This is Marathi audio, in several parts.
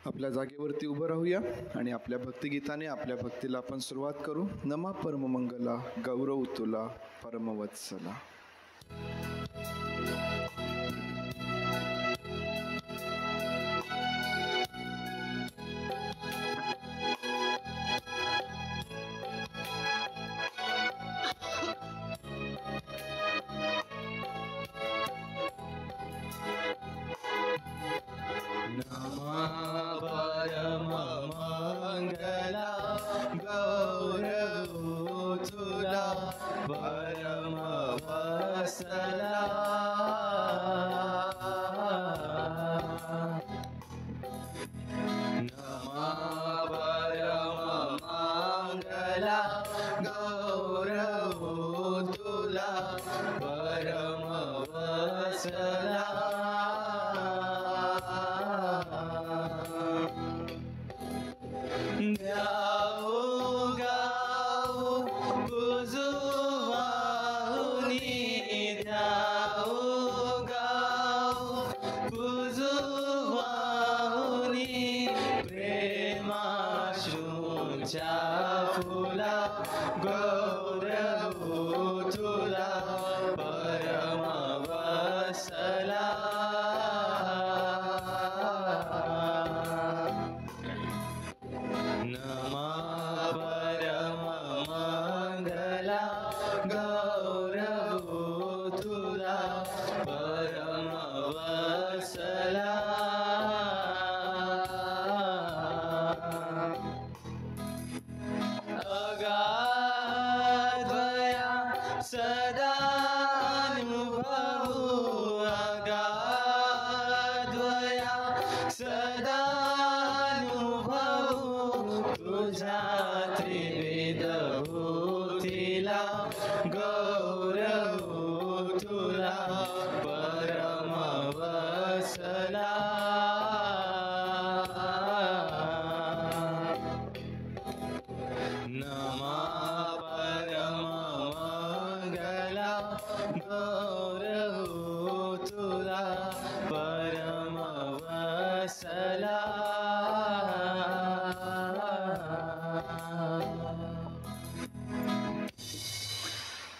आपल्या जागेवरती उभं राहूया आणि आपल्या भक्तिगीताने आपल्या भक्तीला आपण सुरुवात करू. नमा परममंगला गौरव तुला परमवत्सला.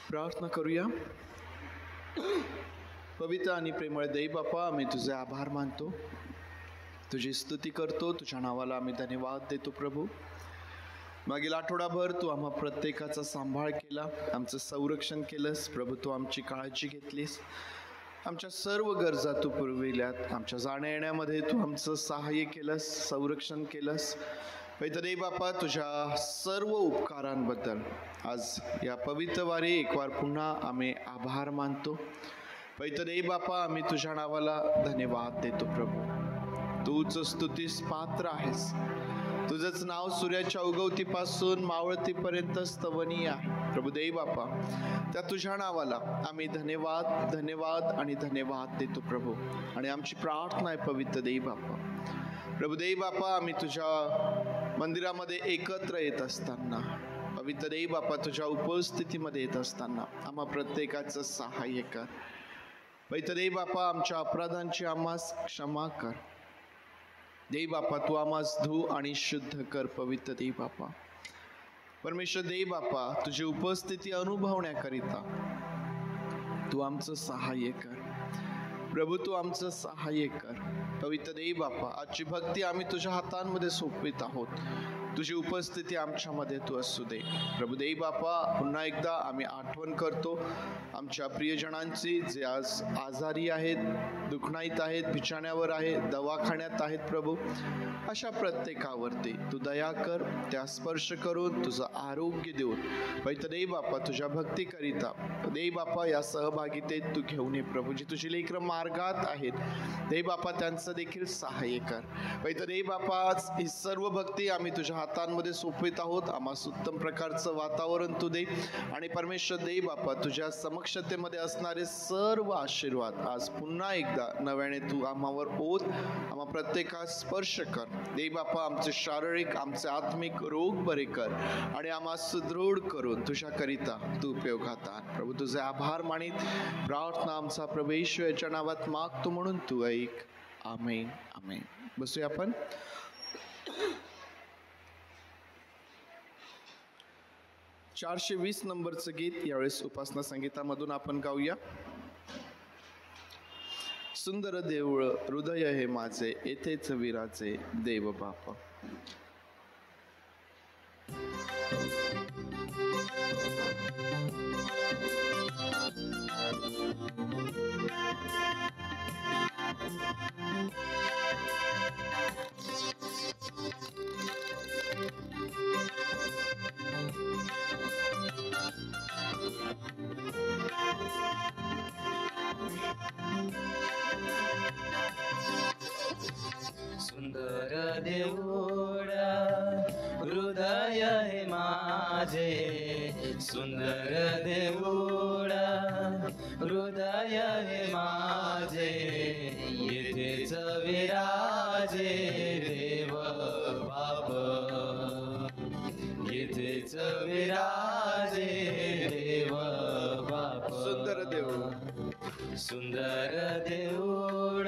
प्रार्थना करूया. पवित्र आणि प्रेमळ देव बापा, आम्ही तुझे आभार मानतो, तुझी स्तुती करतो, तुझ्या नावाला आम्ही धन्यवाद देतो. प्रभू, मागील आठवडाभर तू आम्हा प्रत्येकाचा सांभाळ केला, आमचं संरक्षण केलंस. प्रभू, तू आमची काळजी घेतलीस, आमच्या सर्व गरजा तू पुरविल्यात. आमच्या जाण्या येण्यामध्ये तू आमचं सहाय्य केलंस, संरक्षण केलंस. पवित्र देव बापा, तुझ्या सर्व उपकारांबद्दल आज या पवित्र वारी एक वार पुन्हा आम्ही आभार मानतो. पवित्र देव बापा, आम्ही तुझ्या नावाला धन्यवाद देतो. प्रभू, तूच स्तुतीस पात्र आहेस. तुझंच नाव सूर्याच्या उगवतीपासून मावळतीपर्यंत स्तवनीय आहे. प्रभू देव बापा, त्या तुझ्या नावाला आम्ही धन्यवाद धन्यवाद आणि धन्यवाद देतो. प्रभू, आणि आमची प्रार्थना आहे पवित्र देव बापा, प्रभू देव बापा, आम्ही तुझ्या मंदिरामध्ये एकत्र येत असताना, पवित्र देव बापा, तुझ्या उपस्थितीमध्ये येत असताना आम्हा प्रत्येकाचं सहाय्य कर. पवित्र देव बापा, आमच्या अपराधांची आम्हास क्षमा कर. देव बापा, तू आम्हास धू आणि शुद्ध कर. पवित्र देव बापा, परमेश्वर देव बापा, तुझी उपस्थिती अनुभवण्याकरिता तू आमचं सहाय्य कर. प्रभू, तू आमचं सहाय्य कर. पवित्र देव बापा, आजची भक्ती आम्ही तुझ्या हातांमध्ये सोपवित आहोत. तुझी उपस्थिती आमच्यामध्ये तू असू दे. प्रभू देव बापा, पुन्हा एकदा आम्ही आठवण करतो आमच्या प्रियजनांची, जे आज आजारी आहेत, दुखणाईत आहेत, बिछाण्यावर आहेत, दवाखान्यात आहेत. प्रभू, अशा प्रत्येकावरती तू दया कर, त्या स्पर्श करून तुझं आरोग्य देऊन पवित्र देव बापा तुझ्या भक्तीकरिता देव बापा या सहभागितेत तू घेऊन ये. प्रभू, जी तुझी लेकरं मार्गात आहेत, देव बापा त्यांचं देखील सहाय्य कर. पवित्र देव बापा, ही सर्व भक्ती आम्ही तुझ्या हातांमध्ये सोपवित आहोत. आम्हाला उत्तम प्रकारचं वातावरण तू दे आणि परमेश्वर देव बापा तुझ्या समक्षतेमध्ये असणारे सर्व आशीर्वाद आज पुन्हा एकदा नव्याने तू आम्हावर ओत. आम्हा प्रत्येकास स्पर्श कर देव बापा. आमचे शारीरिक आमचे आत्मिक रोग बरे कर आणि आम्हा सुदृढ करून तुझ्याकरिता तू उपयोगात आण. प्रभू तुझे आभार मानित प्रार्थना आमचा प्रभू येशूच्या नावात मागतो म्हणून तू ऐक. आमेन आमेन. बसूया आपण. 420 नंबरचं गीत यावेळेस उपासना संगीतामधून आपण गाऊया. सुंदर देऊळ हृदय हे माझे येथेच विराजे देव बापा. सुंदर देऊळ हृदय हे माझे, सुंदर देऊळ हृदय हे माझे, येथेच विराजे देव बाप, येथेच विराजे देव बाप. सुंदर देऊळ, सुंदर देऊळ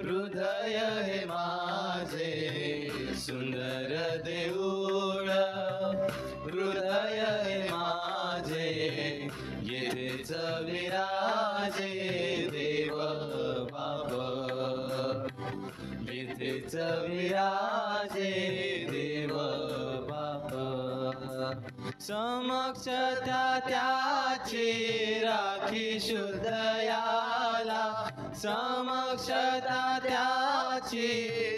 हृदय हे माझे, सुंदर देऊळ हृदय हे माझे, येथेच विराजे देव बाप, येथेच विराजे देव बाप. समक्ष त्याची राखी शुद्धयाला, समक्ष त्याची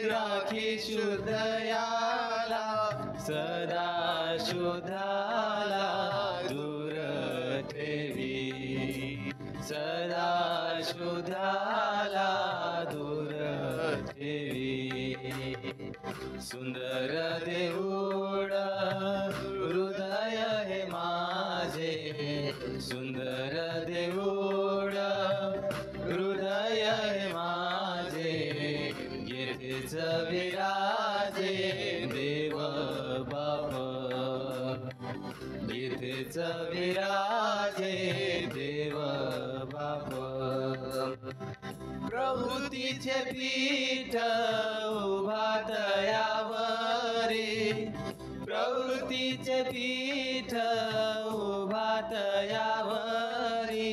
राखी शुद्धयाला, सदा शुद्धाला दूर ठेवी, सदा शुद्धाला दूर ठेवी. सुंदर देऊळ हृदय हे माझे, सुंदर देऊळ हृदय हे माझे, येथेच विराजे देव बाप, येथेच विराजे देव बाप. प्रभूतीचे पीठ उभा तयावरी, प्रवृत्तीचे पीठ उभा तयावरी,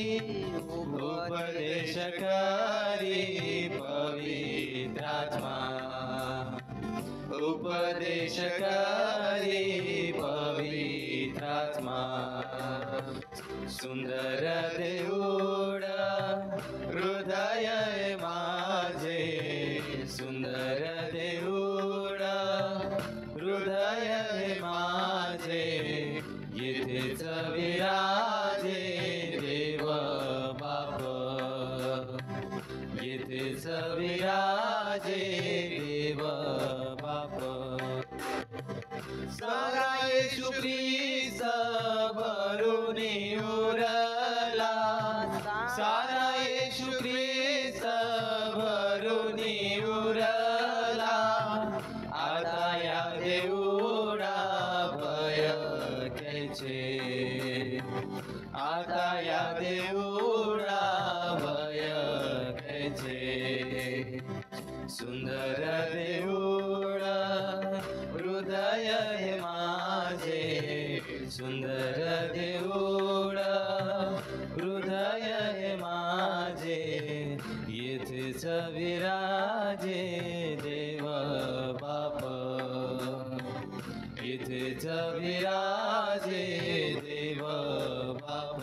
उपदेश करी पवित्रात्मा, उपदेश करी पवित्रात्मा. सुंदर देऊळ हृदय माझे, सुंदर देऊळ हृदय माझे, येथेच विराजे देव बाप, येथेच विराजे देव बाप. सारा येशू ख्रिस्त भरून उरला, सारा येशू ख्रिस्त भरून उरला, आता या देऊळा भय घ्यायचे, आता या देऊळा भय घ्यायचे. सुंदर देऊळ हृदय हे माझे, सुंदर देऊळ हृदय हे माझे, येथेच विराजे देव बाप, येथेच विराजे देव बाप.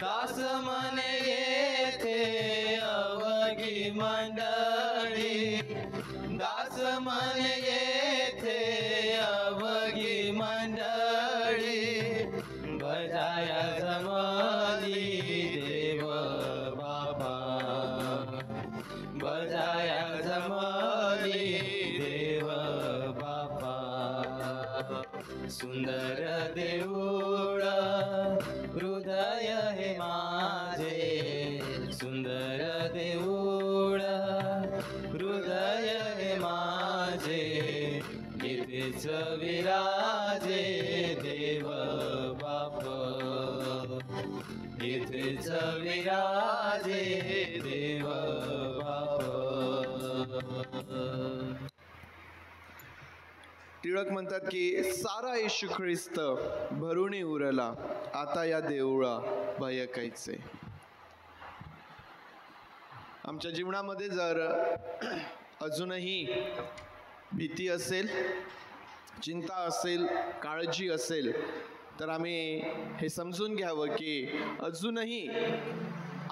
दास म्हणे येथे अवघी मंडळी, दास म्हणे येथे अवघी मंडळी, भजाया जमली देव बाबा, भजाया जमली देव सुंदर देऊळ हृदय हे माझे, सुंदर देऊळ हृदय हे माझे, इथेच विराजे देव बाप, इथेच विराजे देव बाप. टिळक म्हणतात की सारा येशू ख्रिस्त भरुणी उरला, आता या देऊळा भय कैचे. आमच्या जीवनामध्ये जर अजूनही भीती असेल, चिंता असेल, काळजी असेल, तर आम्ही हे समजून घ्यावं की अजूनही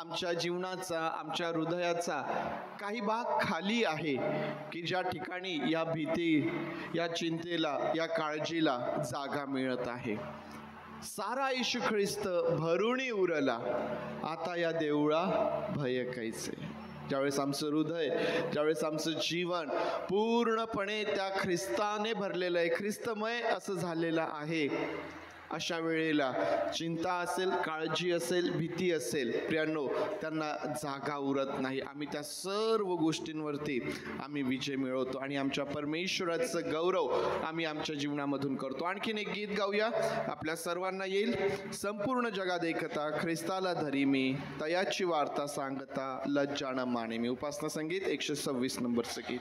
आमच्या जीवनाचा, आमच्या हृदयाचा काही भाग खाली आहे की ज्या ठिकाणी या भीती, या चिंतेला, या काळजीला जागा मिळत आहे. सारा येशू ख्रिस्त भरुणी उरला, आता या देऊळा भय कैसे. ज्यावेळेस आमचं हृदय, ज्यावेळेस आमचं जीवन पूर्णपणे त्या ख्रिस्ताने भरलेलं आहे, ख्रिस्तमय असं झालेलं आहे, अशा वेळेला चिंता असेल, काळजी असेल, भीती असेल, प्रियांनो, त्यांना जागा उरत नाही. आम्ही त्या सर्व गोष्टींवरती आम्ही विजय मिळवतो आणि आमच्या परमेश्वराचं गौरव आम्ही आमच्या जीवनामधून करतो. आणखीन एक गीत गाऊया, आपल्या सर्वांना येईल. संपूर्ण जगात एकता, ख्रिस्ताला धरी मी, तयाची वार्ता सांगता, लज्जा न माने मी. उपासना संगीत 126 नंबरचं गीत.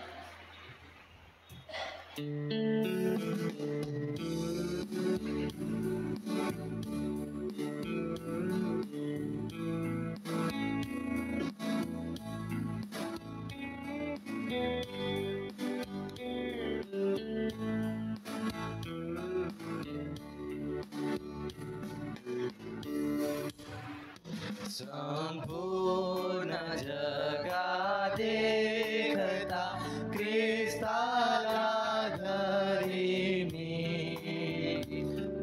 संपूर्ण जगा देखता, ख्रिस्ताला धरी मी,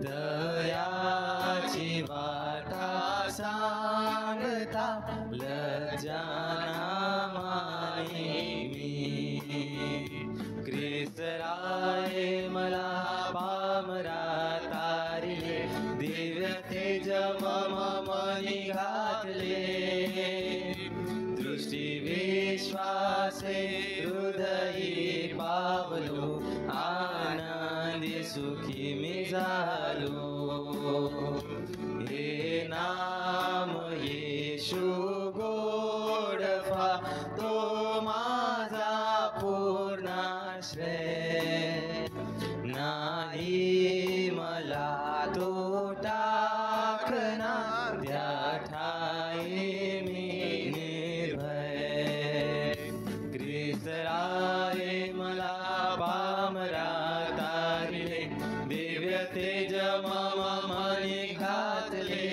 दयाची वाटा सांगता, लज्जा न माने मी. ख्रिस्त राये मला पामरा तारिले, दिव्य तेज मम मनी घातले, दृष्टी विश्वासे हृदयी पावलो, आनंदी सुखी मी झालो. हे नाम येशू गोडफा, तो माझा पूर्णाश्रय, नाही मला तो टाकणार, त्या ठाई मी निर्भय. ख्रिस्त राये मला पामरा तारिले, दिव्य तेज मम मनी घातले,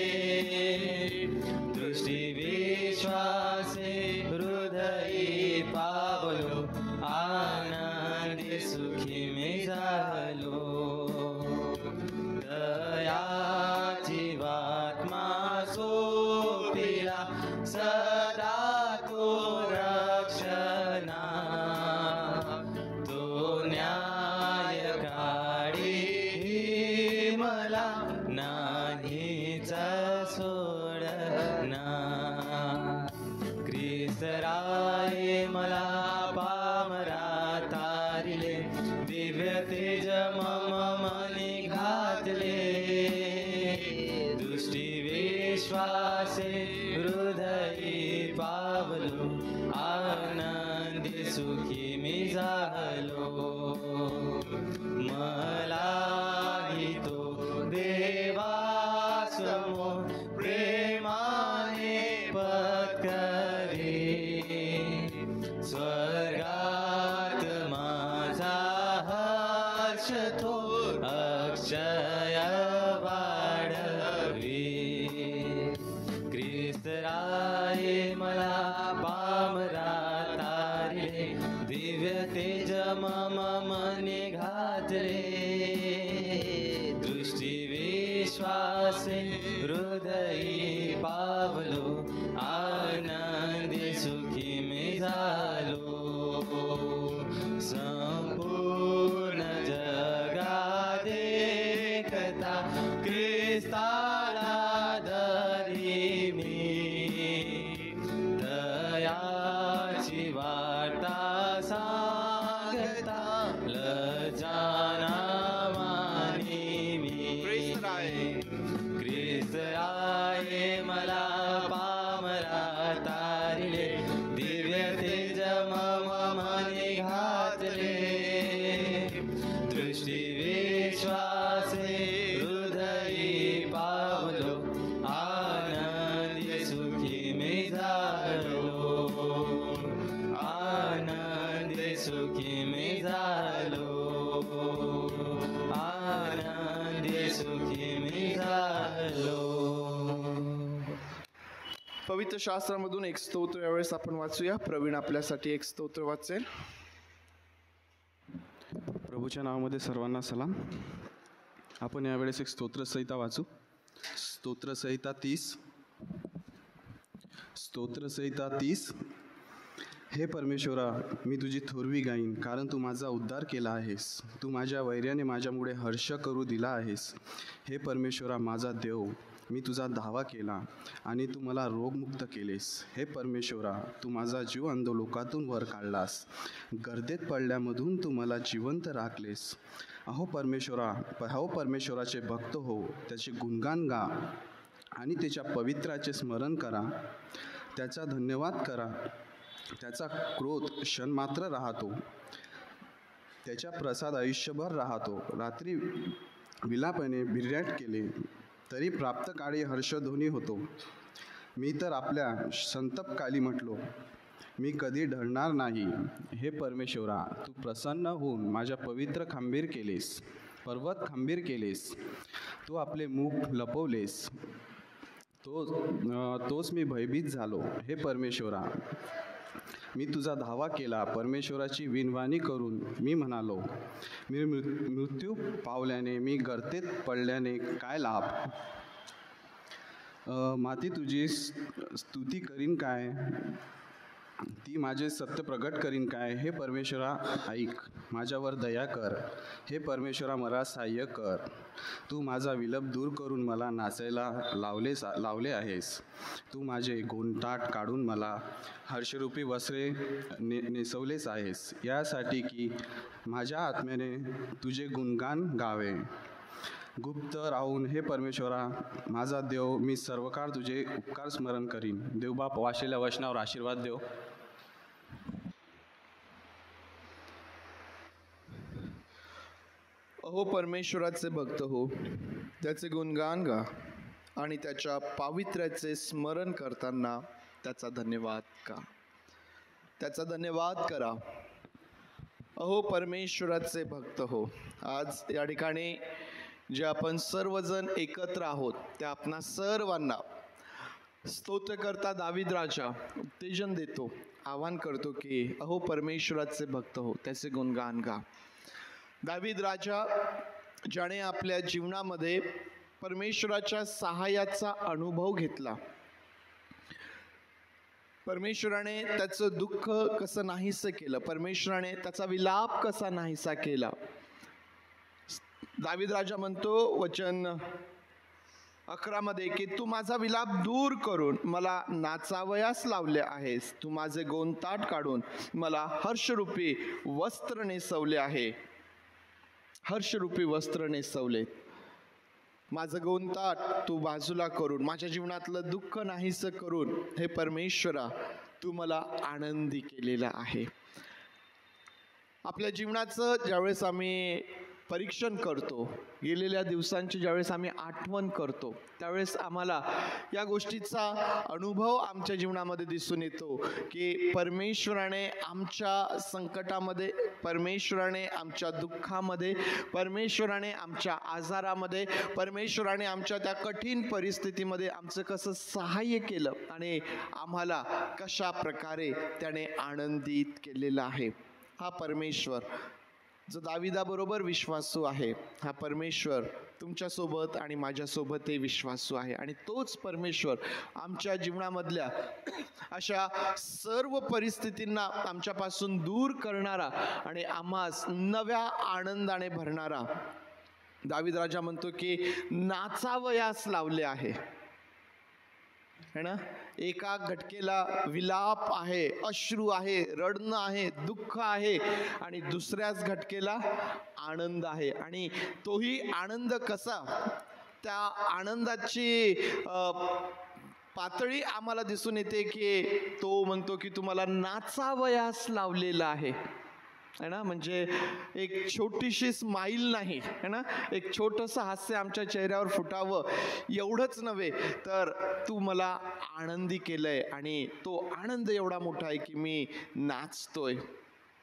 दृष्टी विश्वासे हृदयी पावलो, आनंदी सुखी मी झालो. दयाची वात्मा सोपिला, सदा तो रक्षणा, तो न्याय काढी मला, नाहीच सोडना. ख्रिस्त राये मला पामरा तारिले, दिव्य तेज मम मनी घातले, दृष्टी विश्वासे हृदयी पावलो, आनंदी सुखी मी झालो. मलाही तो देवा समोर प्रेमाने पत्करे, स्वर्गात माझा हर्ष तो अक्षय वाढवी. ख्रिस्त राये मला पामरा तारिले, दिव्य तेज मम मनी घातले, दृष्टी विश्वासे हृदयी पावलो, आनंदी सुखी मी झालो. संपूर्ण जगा देखता, सांगता ख्रिस्ताला धरी मी दयाची वार्ता सांगता लजाना मानी मी ख्रिस्त आहे मला पामरा तारिले दिव्य तेज मम मनी घातले दृष्टी विश्वासे हृदयी पावलो आनंदी सुखी मी झालो आनंदी सुखी मी झालो आनंदी सुखी मी झालो. पवित्र शास्त्रामधून एक स्तोत्र यावेळेस आपण वाचूया. प्रवीण आपल्यासाठी एक स्तोत्र वाचेल. प्रभूच्या नावामध्ये सर्वांना सलाम. आपण यावेळेस एक स्तोत्रसंहिता वाचू. स्तोत्रसंहिता 30. हे परमेश्वरा, मी तुझी थोरवी गाईन, कारण तू माझा उद्धार केला आहेस. तू माझ्या वैर्याने माझ्यामुळे हर्ष करू दिला आहेस. हे परमेश्वरा माझा देव, मी तुझा धावा केला आणि तू मला रोगमुक्त केलेस. हे परमेश्वरा, तू माझा जीव अंधलोकातून वर काढलास. गर्देत पडल्यामधून तू मला जिवंत राखलेस. अहो परमेश्वराचे भक्त हो, त्याचे गुणगान गा आणि त्याच्या पवित्राचे स्मरण करा. त्याचा धन्यवाद करा. त्याचा क्रोध क्षणमात्र राहतो, त्याच्या प्रसाद आयुष्यभर राहतो. रात्री विलापाने बिर्याट केले तरी प्राप्त काळी हर्षध्वनी होतो. मी तर आपल्या संतपकाली म्हटलो, मी कधी ढळणार नाही. हे परमेश्वरा, तू प्रसन्न होऊन माझ्या पवित्र पर्वत खंबीर केलेस. तू आपले मुख लपवलेस. तोच मी भयभीत झालो. हे परमेश्वरा, मी तुझा धावा केला. परमेश्वराची विनवाणी करून मी म्हणालो, मी मृत्यू पावल्याने, मी गर्तेत पडल्याने काय लाभ. माती तुझी स्तुती करीन काय, ती माझे सत्य प्रगट करीन काय. हे परमेश्वरा ऐक, माझ्यावर दया कर. हे परमेश्वरा मला सहाय्य कर. तू माझा विलप दूर करून मला नाचायला लावले आहेस. तू माझे गोंटाट काढून मला हर्षरूपी वस्त्रे नेसवलेच आहेस, यासाठी की माझ्या आत्म्याने तुझे गुणगान गावे. गुप्त राहून हे परमेश्वरा माझा देव, मी सर्वकाळ तुझे उपकार स्मरण करीन. देवबाप वाचलेल्या वचनावर आशीर्वाद देव. अहो परमेश्वराचे भक्त हो, त्याचे गुणगान गा आणि त्याच्या पावित्र्याचे स्मरण करताना त्याचा धन्यवाद करा. अहो परमेश्वराचे भक्त हो, आज या ठिकाणी जे आपण सर्वजण एकत्र आहोत त्या आपणा सर्वांना स्तोत्रकर्ता दावीद राजा उत्तेजन देतो, आवाहन करतो की अहो परमेश्वराचे भक्त हो, त्याचे गुणगान गा. दावीद राजा ज्याने आपल्या जीवनामध्ये परमेश्वराच्या सहाय्याचा अनुभव घेतला, परमेश्वराने त्याचं दुःख कसं नाहीसं केलं, परमेश्वराने त्याचा विलाप कसा नाहीसा केला. दावीद राजा म्हणतो वचन 11 मध्ये की तू माझा विलाप दूर करून मला नाचावयास लावले आहेस. तू माझे गोंताट काढून मला हर्षरूपी वस्त्र नेसवले आहे. हर्षरूपी वस्त्र नेसवले. माझं गोंताट तू बाजूला करून, माझ्या जीवनातलं दुःख नाहीसं करून, हे परमेश्वरा तू मला आनंदी केलेला आहे. आपल्या जीवनाचं ज्यावेळेस आम्ही परीक्षण करतो, गेलेल्या दिवसांची ज्यावेळेस आम्ही आठवण करतो, त्यावेळेस आम्हाला या गोष्टीचा अनुभव आमच्या जीवनामध्ये दिसून येतो की परमेश्वराने आमच्या संकटामध्ये, परमेश्वराने आमच्या दुःखामध्ये, परमेश्वराने आमच्या आजारामध्ये, परमेश्वराने आमच्या त्या कठीण परिस्थितीमध्ये आमचं कसं सहाय्य केलं आणि आम्हाला कशा प्रकारे त्याने आनंदित केलेलं आहे. हा परमेश्वर जो दाविदाबरोबर विश्वासू आहे, हा परमेश्वर तुमच्यासोबत आणि माझ्यासोबतही विश्वासू आहे. आणि तोच परमेश्वर आमच्या जीवनामधल्या अशा सर्व परिस्थितींना आमच्यापासून दूर करणारा आणि आम्हास नव्या आनंदाने भरणारा दावीद राजा म्हणतो की नाचावयास लावले आहे है ना. एका घटकेला विलाप आहे, अश्रू आहे, रडणं आहे, दुःख आहे, आणि दुसऱ्याच घटकेला आनंद आहे. आणि तोही आनंद कसा, त्या आनंदाची पातळी आम्हाला दिसून येते की तो म्हणतो की तुम्हाला नाचावयास लावलेला आहे है ना. म्हणजे एक छोटीशी स्माईल नाही है ना, एक छोटंसं हास्य आमच्या चेहऱ्यावर फुटावं एवढंच नव्हे, तर तू मला आनंदी केलंय, आणि तो आनंद एवढा मोठा आहे की मी नाचतोय.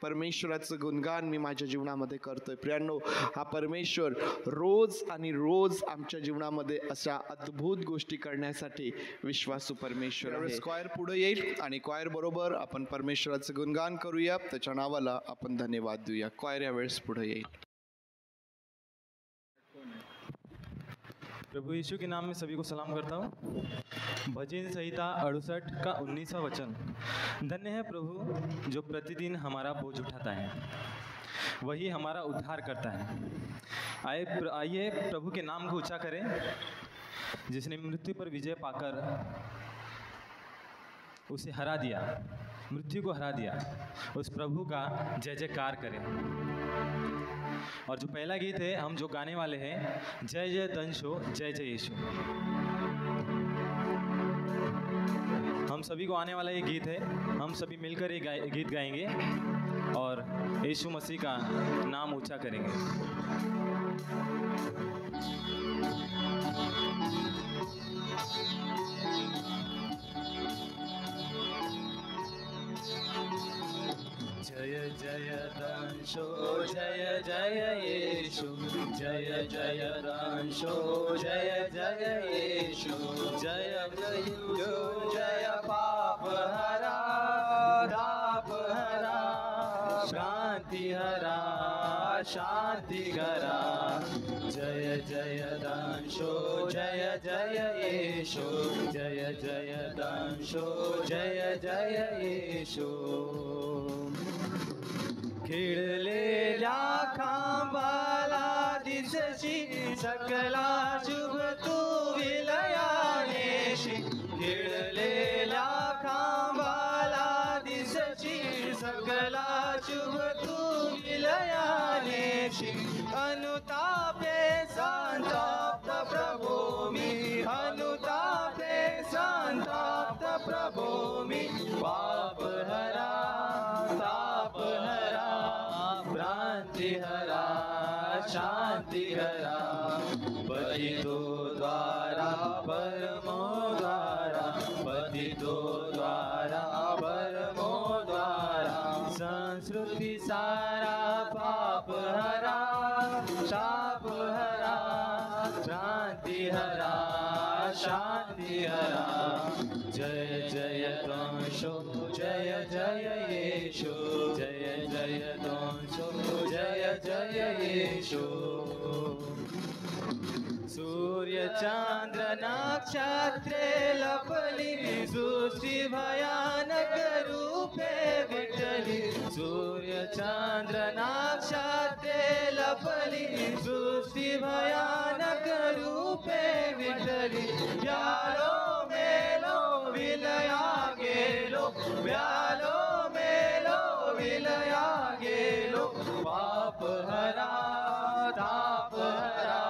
परमेश्वराचं गुणगान मी माझ्या जीवनामध्ये करतोय. प्रियांनो, हा परमेश्वर रोज आणि रोज आमच्या जीवनामध्ये अशा अद्भुत गोष्टी करण्यासाठी विश्वासू परमेश्वर आहे. क्वायर पुढे येईल आणि क्वायर बरोबर आपण परमेश्वराचं गुणगान करूया, त्याच्या नावाला आपण धन्यवाद देऊया. क्वायर यावेळेस पुढे येईल. प्रभु यीशु के नाम में सभी को सलाम करता हूँ. भजन संहिता 68 का 19वां वचन. धन्य है प्रभु जो प्रतिदिन हमारा बोझ उठाता है, वही हमारा उद्धार करता है. आइए प्रभु के नाम को ऊंचा करें, जिसने मृत्यु पर विजय पाकर उसे हरा दिया, मृत्यु को हरा दिया. उस प्रभु का जय जयकार करें. और जो पहला गीत है हम जो गाने वाले हैं, जय जय दंशो जय जय यीशु. हम सभी को आने वाला ये गीत है, हम सभी मिलकर ये गीत गाएंगे और यीशु मसीह का नाम ऊंचा करेंगे. जय जय दंशो जय जय यीशु, जय जय दंशो जय जय यीशु, जय जय जय पाप हरा, ताप हरा, शांति हरा, शांति करा. जय जय दंशो जय जय यीशु, जय जय दंशो जय जय यीशु. खिळलेल्या खांबाला दिसशी सकला शुभ तू विलयानेशी. खिळलेल्या खांबाला दिसशी सकला शुभ तू विलयानेशी. अनुतापे संताप्त प्रभो मी, अनुतापे संताप्त प्रभो मी. पाप हरा, ताप हरा, भ्रांति हरा, शांति हरा. पतितो द्वारा परमो द्वारा, पतितो द्वारा परमो द्वारा. संस्कृति सारा पाप हरा, शाप हरा, भ्रांति हरा, शांति हरा. जय जय दंशो जय जय यीशु, जय जय दंशो जय जय यीशु. सूर्य चंद्र नक्षत्रे लपली, सृष्टि भयानक रूपे विठली. सूर्य चंद्र नक्षत्रे लपली, सृष्टि भयानक रूपे विठली. व्यालो मेलो विलया गेलो, व्यालो मेलो विलया गेलो. पाप हरा, ताप हरा,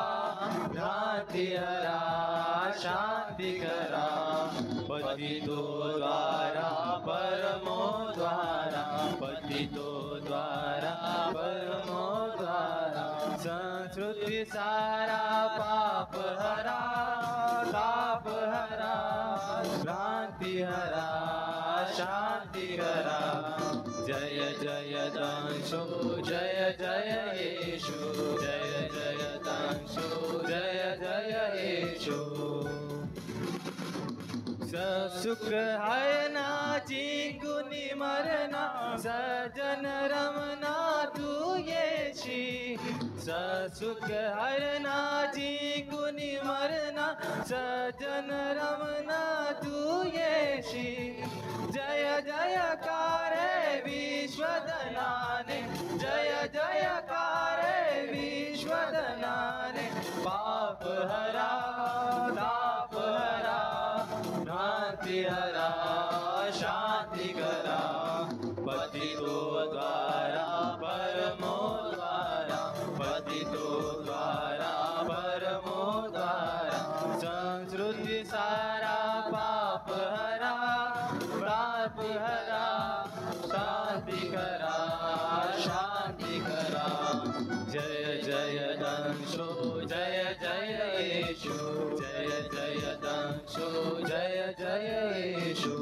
भ्रांति हरा, शांति करा. पतितो द्वारा परमो द्वारा, पतितो द्वारा परमो द्वारा. संस्कृति सारा पाप हरा, ताप हरा, भ्रांति हरा, शांति करा. जय जय दंशो जय जय यीशु, जय जय दंशो जय जय यीशु. सुख हरना जिंकुनी मरना, सजन रमना तू येशी. सुख हरना जिंकुनी मरना, सजन रमना तू येशी. जय जयकारे विश्वधनाने, जय जयकारे विश्वधनाने. हरा, ताप हरा, भ्रांति हरा, शांति करा, पतितो द्वारा परमो द्वारा, पतितो द्वारा परमो द्वारा, संस्कृति सारा पाप हरा, पाप हरा, शांति करा, शांति करा, जय जय दंशो, जय जय येशु, जय जय दंशो, जय जय येशु।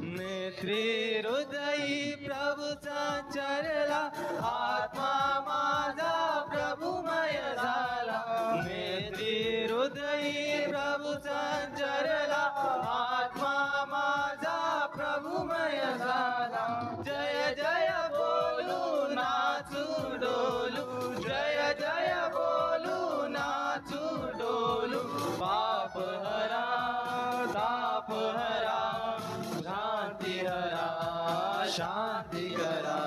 नेत्री हृदयी प्रभु संचरला, आत्मा माझा प्रभुमय झाला, नेत्री हृदयी प्रभु संचरला, आत्मा माझा प्रभुमय झाला, जय जय बोलू नाचू डोलू, जय जय बोलू नाचू डोलू, पाप हरा, ताप हरा, शांति हरा, शांति करा,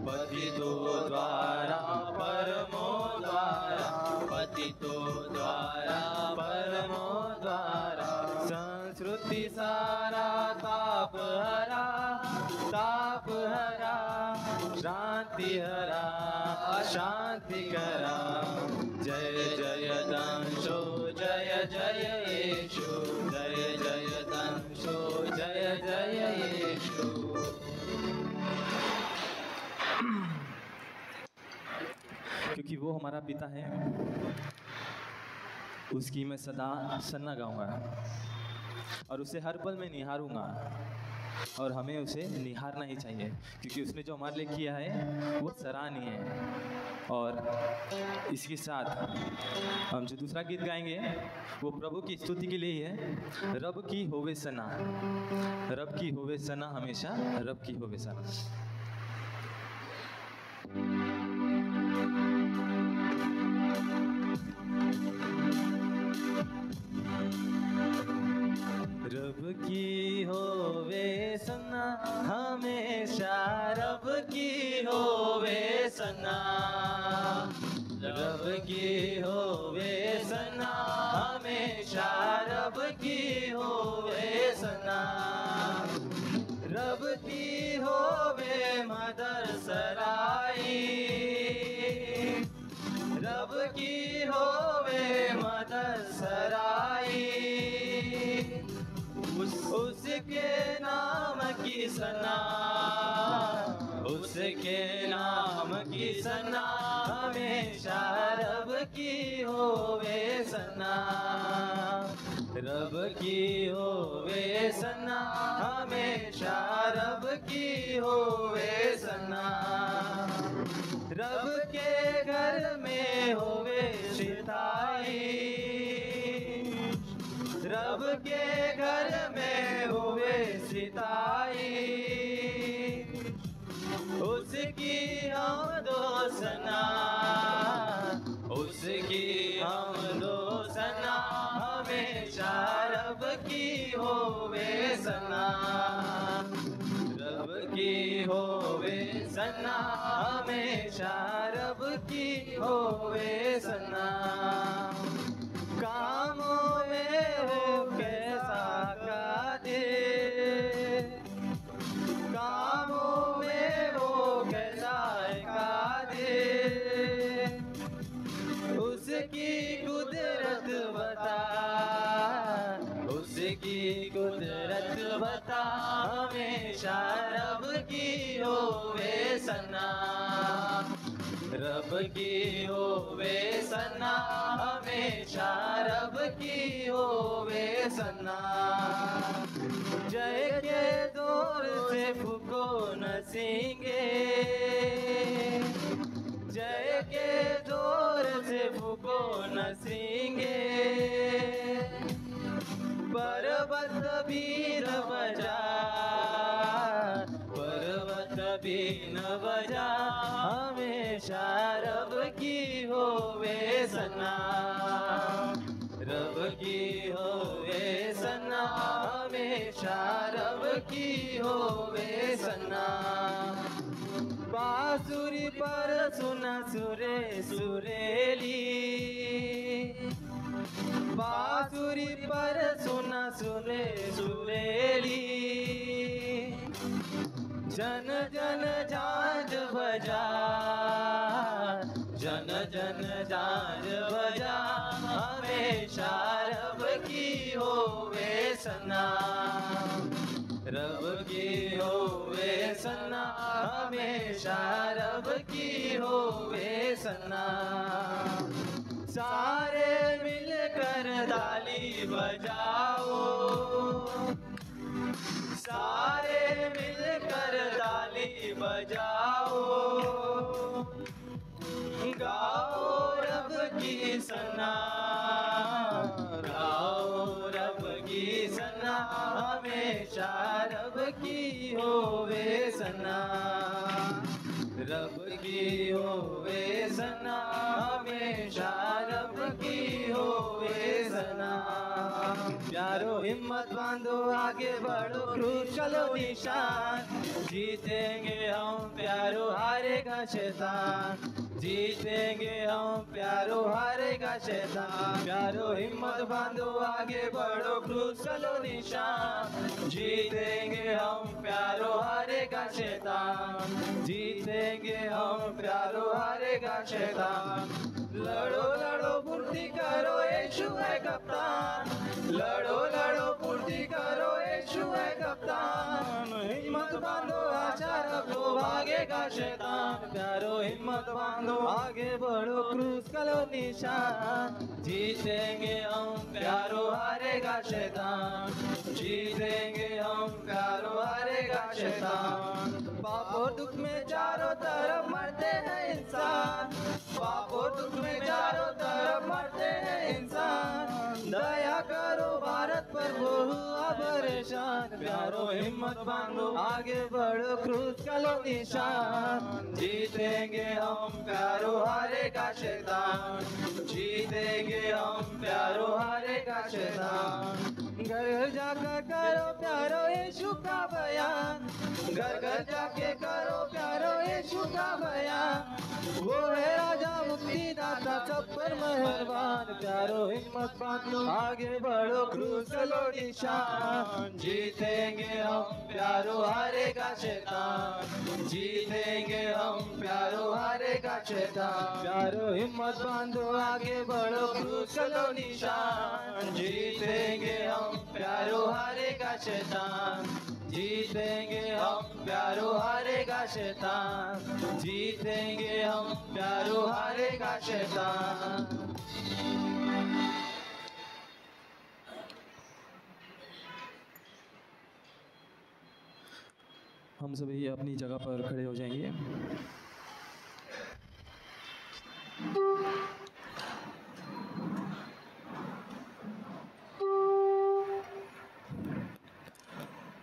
पतितो द्वारा परमो द्वारा, पतितो द्वारा परमो द्वारा, संस्कृति सारा ताप हरा, ताप हरा, शांति हरा, शांति करा, जय जय दंशो, जय जय येशु, जय जय दंशो, जय जय येशु। क्योंकि वो हमारा पिता है, उसकी मैं सदा सन्ना गाऊंगा और उसे हर पल में निहारूंगा, और हमें उसे निहारना ही चाहिए, क्योंकि उसने जो हमारे लिए किया है वो सराहनीय है। और इसके साथ हम जो दूसरा गीत गाएंगे वो प्रभु की स्तुति के लिए ही है, रब की होवे सना, रब की होवे सना, हमेशा रब की होवे सना। रब की होवे सना, हमेशा रब की होवे सना, रब की होवे सना, हमेशा रब की होवे सना, रब की होवे मदर सराई, रब की होवे मदर सराई, उसके नाम की सना, उसके नाम की सना, हमेशा रब की होवे सना, रब की होवे सना, हमेशा रब की होवे सना, रब के घर में होवे सिताई, रब के घर में होवे सिताई, उसकी हम दो सना, उसकी हम दो सना, हमेशा रब की होवे सना, रब की होवे सना, हमेशा रब की होवे सना, कामों में हो कैसा कादिर, कामों में हो कैसा कादिर, उसकी कुदरत बता, उसकी कुदरत बता, हमेशा रब की होवे सना, रब की होवे सना, हमेशा रब की होवे सना, जय के दौर से फूको नसींगे, जय के दौर से फूको नसींगे, पर्वत भी न बजा, पर्वत भी न बजा, हमेशा रब की होवे सना, रब की होवे सना, हमेशा रब की होवे सना, बांसुरी पर सुना सुरे सुरेली, बांसुरी पर सुना सुने सुरेली, जन जन झांझ बजा, जन जन झांझ बजा, हमेशा रब की होवे सना, रब की होवे सना, हमेशा रब की होवे सना। सारे मिलकर ताली बजाओ, सारे मिलकर ताली बजाओ, गाओ रब की सना, गाओ रब की सना, हमेशा रब की होवे सना, रब की होवे सना, हमेशा रब की होवे सना। प्यारो हिम्मत बांधो आगे बढ़ो क्रूज चलो निशान, जीतेंगे हम प्यारो हारेगा शैतान, जीतेंगे हम प्यारो हारेगा शैतान। प्यारो हिम्मत बांधो आगे बढ़ो क्रूज चलो निशान, जीतेंगे हम प्यारो हारेगा शैतान, जीतेंगे हम प्यारो हारेगा शैतान। लड़ो लड़ो पूर्ति करो यीशु है कप्तान, लड़ो लड़ो पूर्ति करो यीशु है कप्तान। हिम्मत बांधो आशा रखो भागेगा शैतान, प्यारो हिम्मत बांधो आगे बढ़ो क्रूज करो निशान, जीतेंगे हम प्यारो हारेगा शैतान, जीतेंगे हम प्यारो हारेगा शैतान। पापों दुख में चारों तरफ मरते हैं इंसान, पापों दुख में चारों तरफ मरते हैं इंसान। दया करो भारत पर वो हुआ परेशान, प्यारो हिम्मत बांधो आगे बढ़ो क्रूज करो निशान, जीतेंगे हम प्यारो हारेगा शैतान, जीतेंगे हम प्यारो हारेगा शैतान। घर घर जाकर करो प्यारो यीशु का बयान, घर घर जाके करो प्यारो यीशु का बयान। वो है राजा मुक्तिदाता सब पर मेहरबान, प्यारो हिम्मत बांधो आगे बढ़ो क्रूज चलो निशान, जीतेंगे हम प्यारो हारेगा शैतान, जीतेंगे हम प्यारो हारेगा शैतान। प्यारो हिम्मत बांधो आगे बढ़ो क्रूज चलो निशान, जीतेंगे हम प्यारो हारेगा शैतान, जीतेंगे हम प्यारो हारेगा शैतान, जीतेंगे हम प्यारो हारेगा शैतान। हम सभी अपनी जगह पर खड़े हो जाएंगे।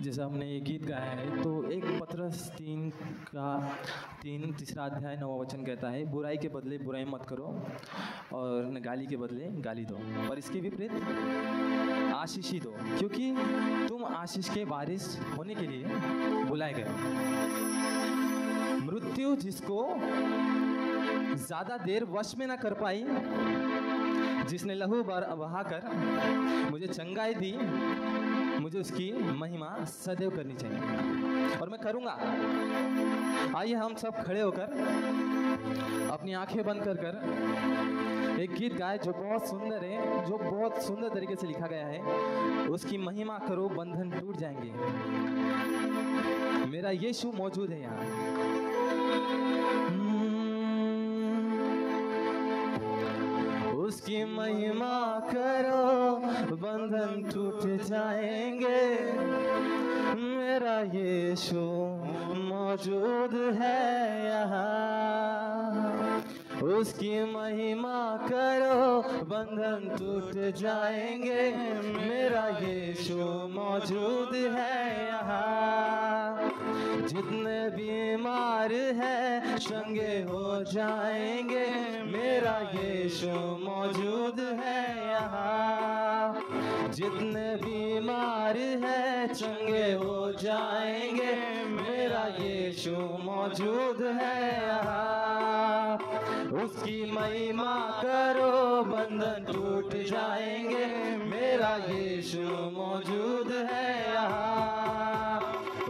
जैसा हमने ये गीत गाया है तो एक पत्रस 3 अध्याय 9वां वचन कहता है, बुराई के बदले बुराई मत करो और गाली के बदले गाली दो, पर इसके विपरीत आशीष ही दो, क्योंकि तुम आशीष के वारिस होने के लिए बुलाए गए। मृत्यु जिसको ज्यादा देर वश में ना कर पाई, जिसने लहू बहाकर मुझे चंगाई दी, मुझे उसकी महिमा सदैव करनी चाहिए और मैं करूँगा। आइए हम सब खड़े होकर अपनी आंखें बंद कर एक गीत गाए जो बहुत सुंदर है, जो बहुत सुंदर तरीके से लिखा गया है। उसकी महिमा करो बंधन टूट जाएंगे, मेरा यीशु मौजूद है यहाँ। उसकी महिमा करो बंधन टूट जाएंगे, मेरा यीशु मौजूद है यहाँ। उसकी महिमा करो बंधन टूट जाएंगे, मेरा यीशु मौजूद है यहाँ। जितने बीमार हैं चंगे हो जाएंगे, मेरा यीशु मौजूद है यहाँ। जितने बीमार हैं चंगे हो जाएंगे, मेरा यीशु मौजूद है यहाँ। उसकी महिमा करो बंधन टूट जाएंगे, मेरा यीशु मौजूद है यहाँ।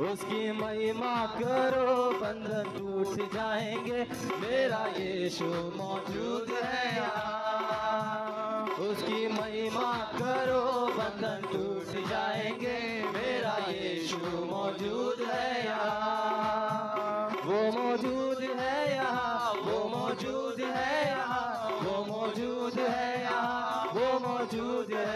उसकी महिमा करो, बंधन टूट जाएंगे, मेरा यीशु मौजूद है यहाँ। उसकी महिमा करो, बंधन टूट जाएंगे, मेरा यीशु मौजूद है यहाँ। वो मौजूद है यहाँ, वो मौजूद है यहाँ, वो मौजूद है यहाँ, वो मौजूद है,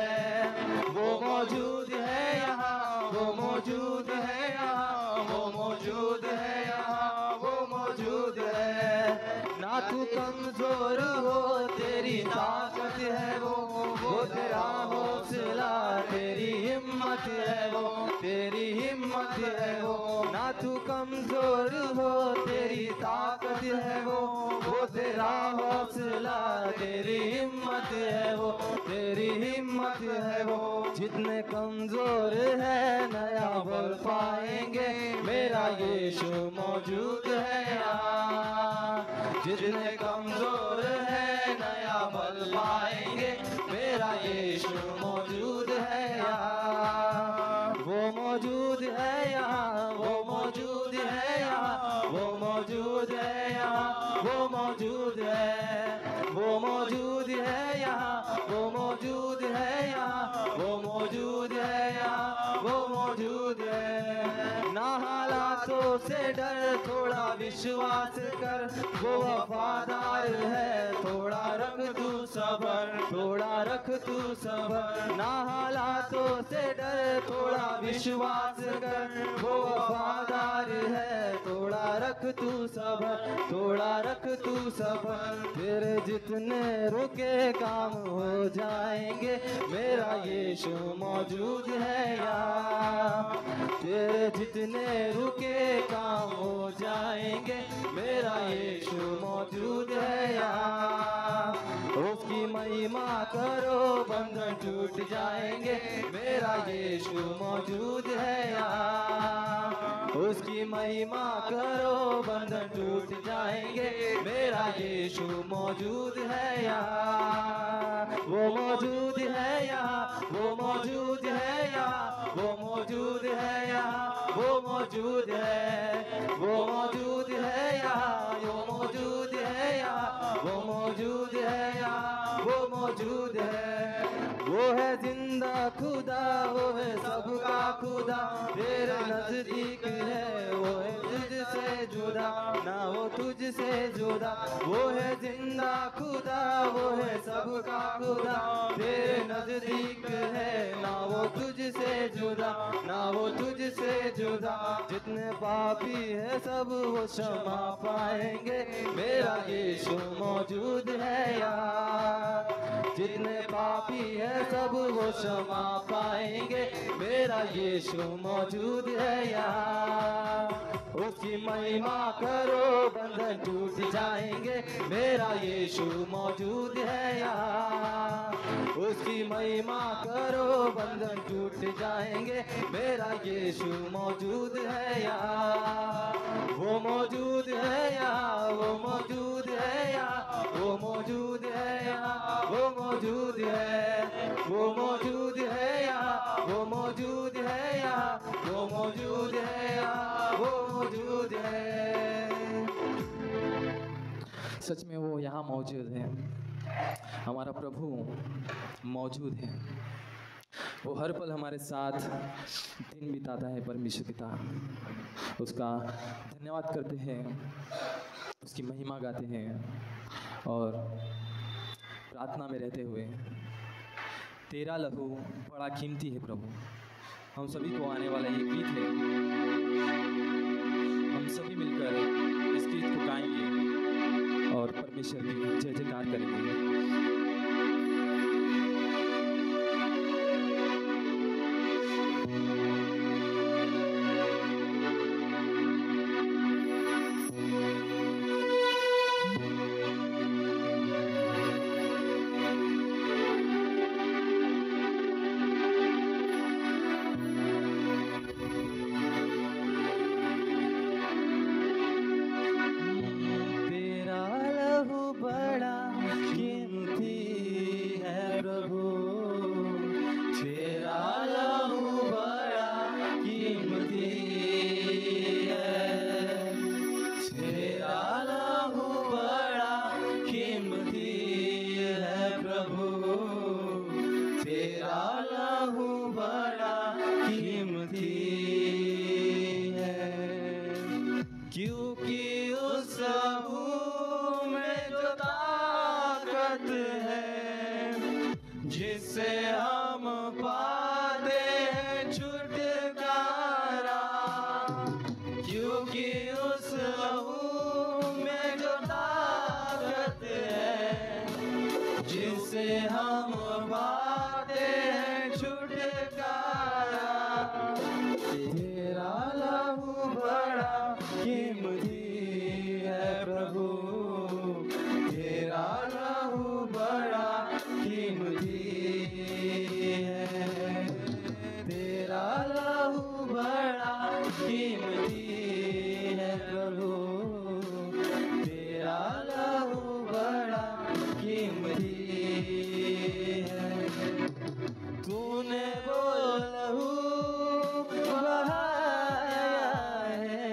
वो मौजूद है यहाँ, वो मौजूद है यहाँ, वो मौजूद है यहाँ, वो मौजूद है। ना तू कमजोर हो, तेरी ताकत है वो तेरा हौसला, तेरी हिम्मत है वो, तेरी हिम्मत है वो। ना तू कमजोर हो, तेरी ताकत है वो तेरा हौसला, तेरी हिम्मत है वो, तेरी हिम्मत है वो। जितने कमजोर है नया बल पाएंगे, मेरा यीशु मौजूद है यहाँ। जितने कमजोर है नया बल पाएंगे, मेरा यीशु मौजूद है यहाँ। वो मौजूद है यहाँ, वो मौजूद है यहाँ, वो मौजूद है यहाँ, वो मौजूद है, वो मौजूद है यहाँ, वो मौजूद है यहाँ, वो मौजूद है यहाँ, वो मौजूद है। ना हालातों से डर, थोड़ा विश्वास कर, वो वफादार है, थोड़ा रख तू सबर, थोड़ा रख तू सबर। ना हालातों से डर, थोड़ा विश्वास कर, वो वफादार है, थोड़ा रख तू सबर, थोड़ा रख तू सबर। तेरे जितने रुके काम हो जाएंगे, मेरा यीशु मौजूद है यहाँ। तेरे जितने रुके काम हो जाएंगे, मेरा यीशु मौजूद है यहाँ। उसकी महिमा करो, बंधन टूट जाएंगे, मेरा यीशु मौजूद है यहाँ। उसकी महिमा करो, बंधन टूट जाएंगे, मेरा यीशु मौजूद है यहाँ। वो मौजूद है यहाँ, वो मौजूद है यहाँ, वो मौजूद है यहाँ, वो मौजूद है, वो मौजूद है यहाँ, वो मौजूद है यहाँ, वो मौजूद है यहाँ, वो मौजूद है। वो है जिंदा खुदा, वो है सबका खुदा, तेरे नजदीक है, वो है तुझसे जुदा, ना वो तुझसे जुदा। वो है जिंदा खुदा, वो है सबका खुदा, तेरे नजदीक है, ना वो तुझसे जुदा, ना वो तुझसे जुदा। जितने पापी है सब वो क्षमा पाएंगे, मेरा यीशु मौजूद है यहाँ। जितने पापी है सब वो क्षमा पाएंगे, मेरा यीशु मौजूद है यहाँ। उसकी महिमा करो, बंधन टूट जाएंगे, मेरा यीशु मौजूद है यहाँ। उसकी महिमा करो, बंधन टूट जाएंगे, मेरा यीशु मौजूद है यहाँ। वो मौजूद है यहाँ, वो मौजूद है यहाँ, वो मौजूद है यहाँ, वो मौजूद है, वो मौजूद है यहाँ, वो मौजूद है यहाँ, वो मौजूद है यहाँ, वो मौजूद है। सच में वो यहाँ मौजूद है, हमारा प्रभु मौजूद है। वो हर पल हमारे साथ दिन बिताता है। परमेश्वर पिता, उसका धन्यवाद करते हैं, उसकी महिमा गाते हैं और प्रार्थना में रहते हुए, तेरा लहू बड़ा कीमती है प्रभु। हम सभी को आने वाला ये गीत है, हम सभी मिलकर इस गीत को गाएंगे और परमेश्वर की जय जयकार करेंगे। तेरा लहू बड़ा कीमती जिससे हम पाते हैं छुटकारा, क्योंकि उस लहू में जो ताकत है, जिससे हम पाते हैं छुटकारा। तेरा लहू बड़ा कीमती है प्रभु, तेरा लहू बड़ा कीमती है, तेरा लहू बड़ा कीमती है प्रभु, तेरा लहू बड़ा कीमती है। तूने वो लहू बहाया है,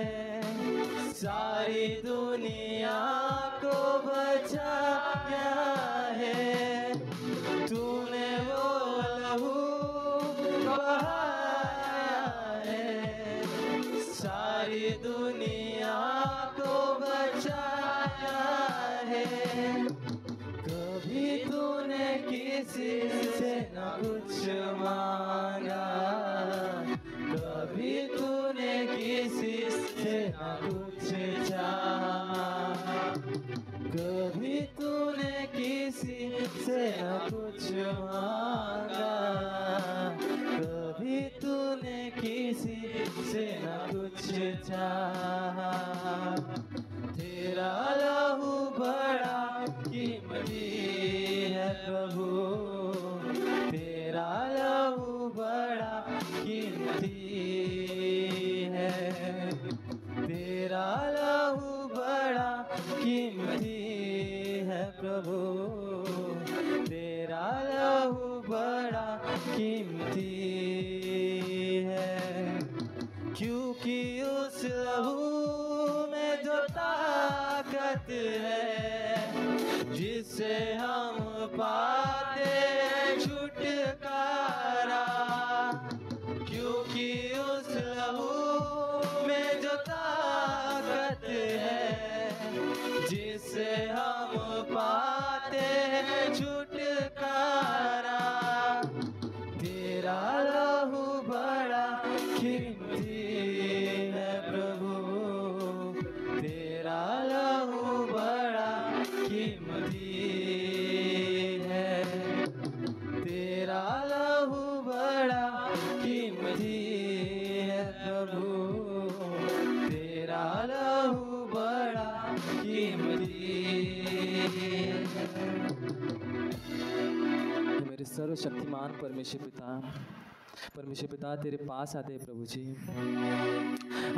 सारी दुनिया को बचाया है। तूने वो लहू बहाया है, सारी दुनिया को बचाया है। कभी तूने किसी से न कुछ मांगा, कभी तूने किसी से न कुछ चाहा, कभी तूने किसी से न कुछ मांगा, कभी तूने किसी से न कुछ चाहा। तेरा लहू बड़ा कीमती है प्रभु, तेरा लहू बड़ा कीमती है, तेरा लहू बड़ा कीमती है प्रभु, तेरा लहू बड़ा कीमती है। क्योंकि उस लहू में जो ताकत है, जिससे हम पाते हैं छुटकारा, क्योंकि उस लहू में जो ताकत है, जिससे हम पाते हैं छुटकारा। तेरा लहू बड़ा कीमती है प्रभु, तेरा लहू बड़ा कीमती है, तेरा लहू बड़ा कीमती है प्रभु, तेरा लहू बड़ा कीमती है। मेरे सर्वशक्तिमान परमेश्वर पिता तेरे पास आते हैं प्रभु जी।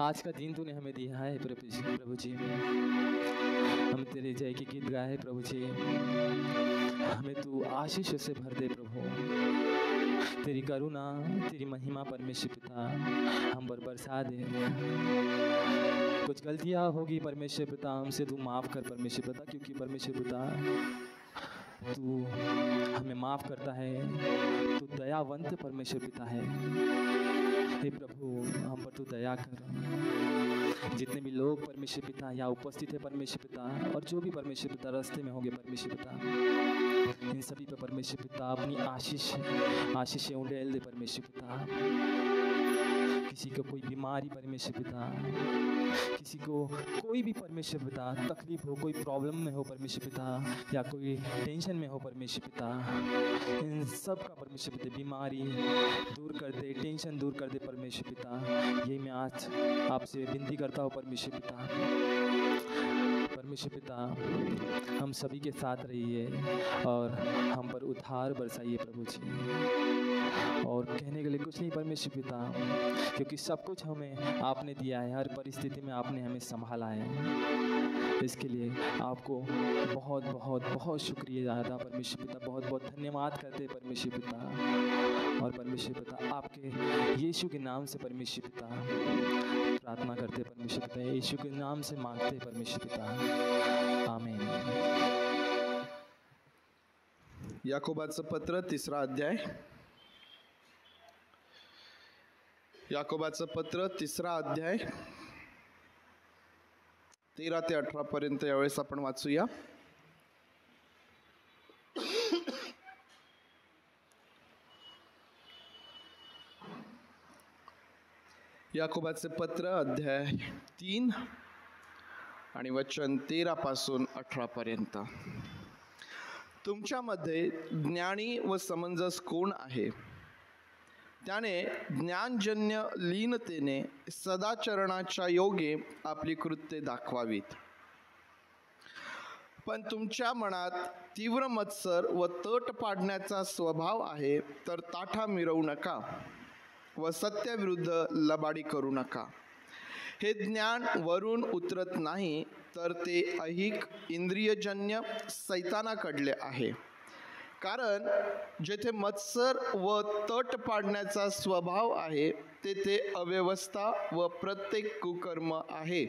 आज का दिन तूने हमें दिया है प्रभु जी, हम तेरे जय के गीत गाए प्रभु जी। हमें तू आशीष से भर दे प्रभु, तेरी करुणा तेरी महिमा परमेश्वर पिता हम पर बरसा दे। कुछ गलतियाँ होगी परमेश्वर पिता, हमसे तू माफ़ कर परमेश्वर पिता, क्योंकि परमेश्वर पिता तू हमें माफ़ करता है, तू दयावंत परमेश्वर पिता है। हे प्रभु हम पर तू दया कर। जितने भी लोग परमेश्वर पिता यहाँ उपस्थित है परमेश्वर पिता, और जो भी परमेश्वर पिता रास्ते में होंगे परमेश्वर पिता, इन सभी पर परमेश्वर पिता अपनी आशीष उंडेल दे परमेश्वर पिता। किसी को कोई बीमारी परमेश्वर पिता, किसी को कोई भी परमेश्वर पिता तकलीफ हो, कोई प्रॉब्लम में हो परमेश्वर पिता, या कोई टेंशन में हो परमेश्वर पिता, इन सब का परमेश्वर पिता बीमारी दूर कर दे, टेंशन दूर कर दे परमेश्वर पिता। यही मैं आज आपसे विनती करता हूँ परमेश्वर पिता। परमेश्वर पिता हम सभी के साथ रहिए और हम पर उद्धार बरसाइए प्रभु जी। और कहने के लिए कुछ नहीं परमेश्वर पिता, क्योंकि सब कुछ हमें आपने दिया है, हर परिस्थिति में आपने हमें संभाला है। इसके लिए आपको बहुत बहुत बहुत शुक्रिया अदा परमेश्वर पिता, बहुत बहुत धन्यवाद करते हैं परमेश्वर पिता। और परमेश्वर पिता आपके यीशु के नाम से परमेश्वर पिता प्रार्थना करते परमेश्वर पिता, यीशु के नाम से मांगते परमेश्वर पिता, आमीन। याकोबाचं पत्र 3रा अध्याय, याकोबाचं पत्र 3रा अध्याय 13 ते 18 पर्यंत यावेळेस आपण वाचूया। याकोबाचे पत्र अध्याय 3 आणि वचन 13 पासून 18 पर्यंत. तुमच्यामध्ये ज्ञानी व समंजस कोण आहे? त्याने ज्ञानजन्य लीनतेने सदाचरणाच्या योगे आपली कृत्ये दाखवावीत. पण तुमच्या मनात तीव्र मत्सर व तट पाडण्याचा स्वभाव आहे, तर ताठा मिरवू नका व सत्याविरुद्ध लबाडी करू नका. हे ज्ञान वरून उतरत नाही, तर ते ऐहिक इंद्रियजन्य सैतानाकडले आहे. कारण जेथे मत्सर व तट पाडण्याचा स्वभाव आहे, तेथे अव्यवस्था व प्रत्येक कुकर्म आहे.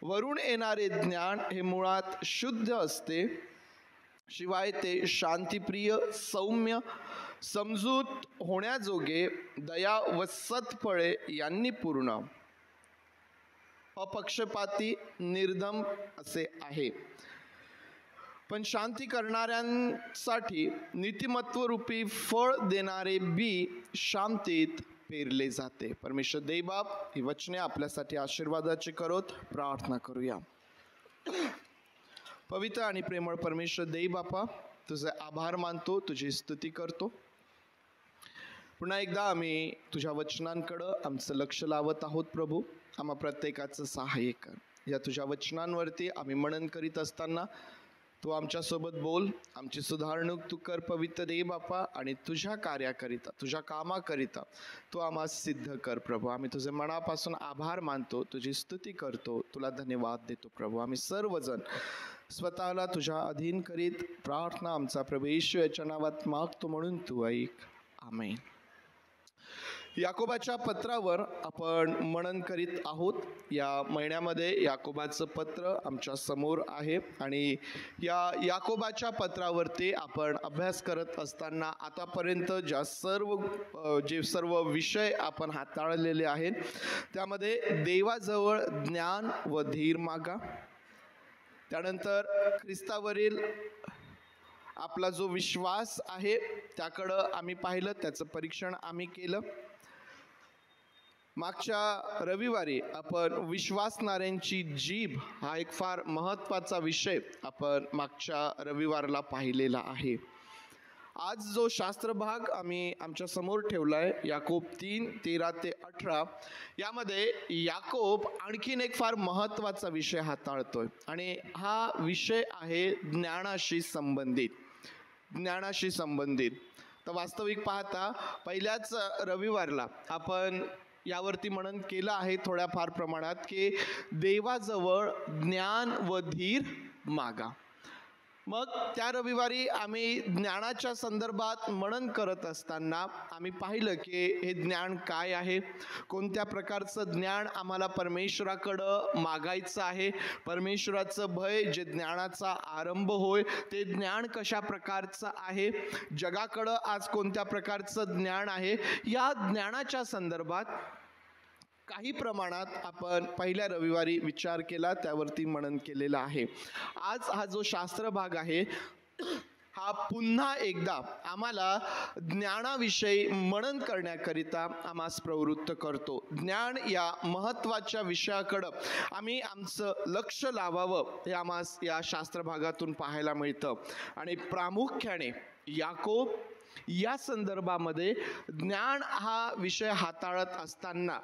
वरून येणारे ज्ञान हे मुळात शुद्ध असते, शिवाय ते शांतिप्रिय, सौम्य, समजूत होण्याजोगे, दया व सत्फळे यांनी पूर्ण, अपक्षपाती, निर्दम असे आहे. पण शांती करणाऱ्यांसाठी नीतिमत्वरूपी फळ देणारे बी शांतीत पेरले जाते. परमेश्वर देवबाप, ही वचने आपल्यासाठी आशीर्वादाची करोत. प्रार्थना करूया. पवित्र आणि प्रेमळ परमेश्वर देवबापा, तुझे आभार मानतो, तुझी स्तुती करतो. पुन्हा एकदा आम्ही तुझ्या वचनांकडं आमचं लक्ष लावत आहोत. प्रभू, आम्हा प्रत्येकाचं सहाय्य कर. या तुझ्या वचनांवरती आम्ही मनन करीत असताना तू आमच्यासोबत बोल, आमची सुधारणूक तू कर पवित्र देव बापा, आणि तुझ्या कार्याकरिता, तुझ्या कामाकरिता तू आम्हा सिद्ध कर. प्रभू, आम्ही तुझे मनापासून आभार मानतो, तुझी स्तुती करतो, तुला धन्यवाद देतो. प्रभू, आम्ही सर्वजण स्वतःला तुझ्या अधीन करीत प्रार्थना आमचा प्रभू येशू याच्या नावात मागतो, म्हणून तू ऐक. आमेन. याकोबाच्या पत्रावर आपण मनन करीत आहोत. या महिन्यामध्ये याकोबाचं पत्र आमच्या समोर आहे, आणि या याकोबाच्या पत्रावरती आपण अभ्यास करत असताना आतापर्यंत जे सर्व विषय आपण हाताळलेले आहेत, त्यामध्ये देवाजवळ ज्ञान व धीर मागा. त्यानंतर ख्रिस्तावरील आपला जो विश्वास आहे त्याकडं आम्ही पाहिलं, त्याचं परीक्षण आम्ही केलं. मागच्या रविवारी आपण विश्वासणाऱ्यांची जीभ हा एक फार महत्त्वाचा विषय आपण मागच्या रविवारला पाहिलेला आहे. आज जो शास्त्र भाग आम्ही आमच्या समोर ठेवला आहे, याकोब 3:13 ते 18, यामध्ये याकोब आणखीन एक फार महत्त्वाचा विषय हाताळतोय, आणि हा विषय आहे ज्ञानाशी संबंधित. ज्ञानाशी संबंधित. तर वास्तविक पाहता पहिल्याच रविवारला आपण यावरती मनन केलं आहे थोड्याफार प्रमाणात, की देवाजवळ ज्ञान व धीर मागा. मग त्या रविवारी आम्ही ज्ञानाच्या संदर्भात मनन करत असताना आम्ही पाहिलं की हे ज्ञान काय आहे, कोणत्या प्रकारचं ज्ञान आम्हाला परमेश्वराकडं मागायचं आहे, परमेश्वराचं भय जे ज्ञानाचा आरंभ होय ते ज्ञान कशा प्रकारचं आहे, जगाकडं आज कोणत्या प्रकारचं ज्ञान आहे. या ज्ञानाच्या संदर्भात काही प्रमाणात आपण पहिल्या रविवारी विचार केला, त्यावरती मनन केलेलं आहे. आज हा जो शास्त्र भाग आहे हा पुन्हा एकदा आम्हाला ज्ञानाविषयी मनन करण्याकरिता आम्हास प्रवृत्त करतो. ज्ञान या महत्त्वाच्या विषयाकडं आम्ही आमचं लक्ष लावावं हे आम्हास या शास्त्र भागातून पाहायला मिळतं. आणि प्रामुख्याने याकोब या संदर्भामध्ये ज्ञान हा विषय हाताळत असताना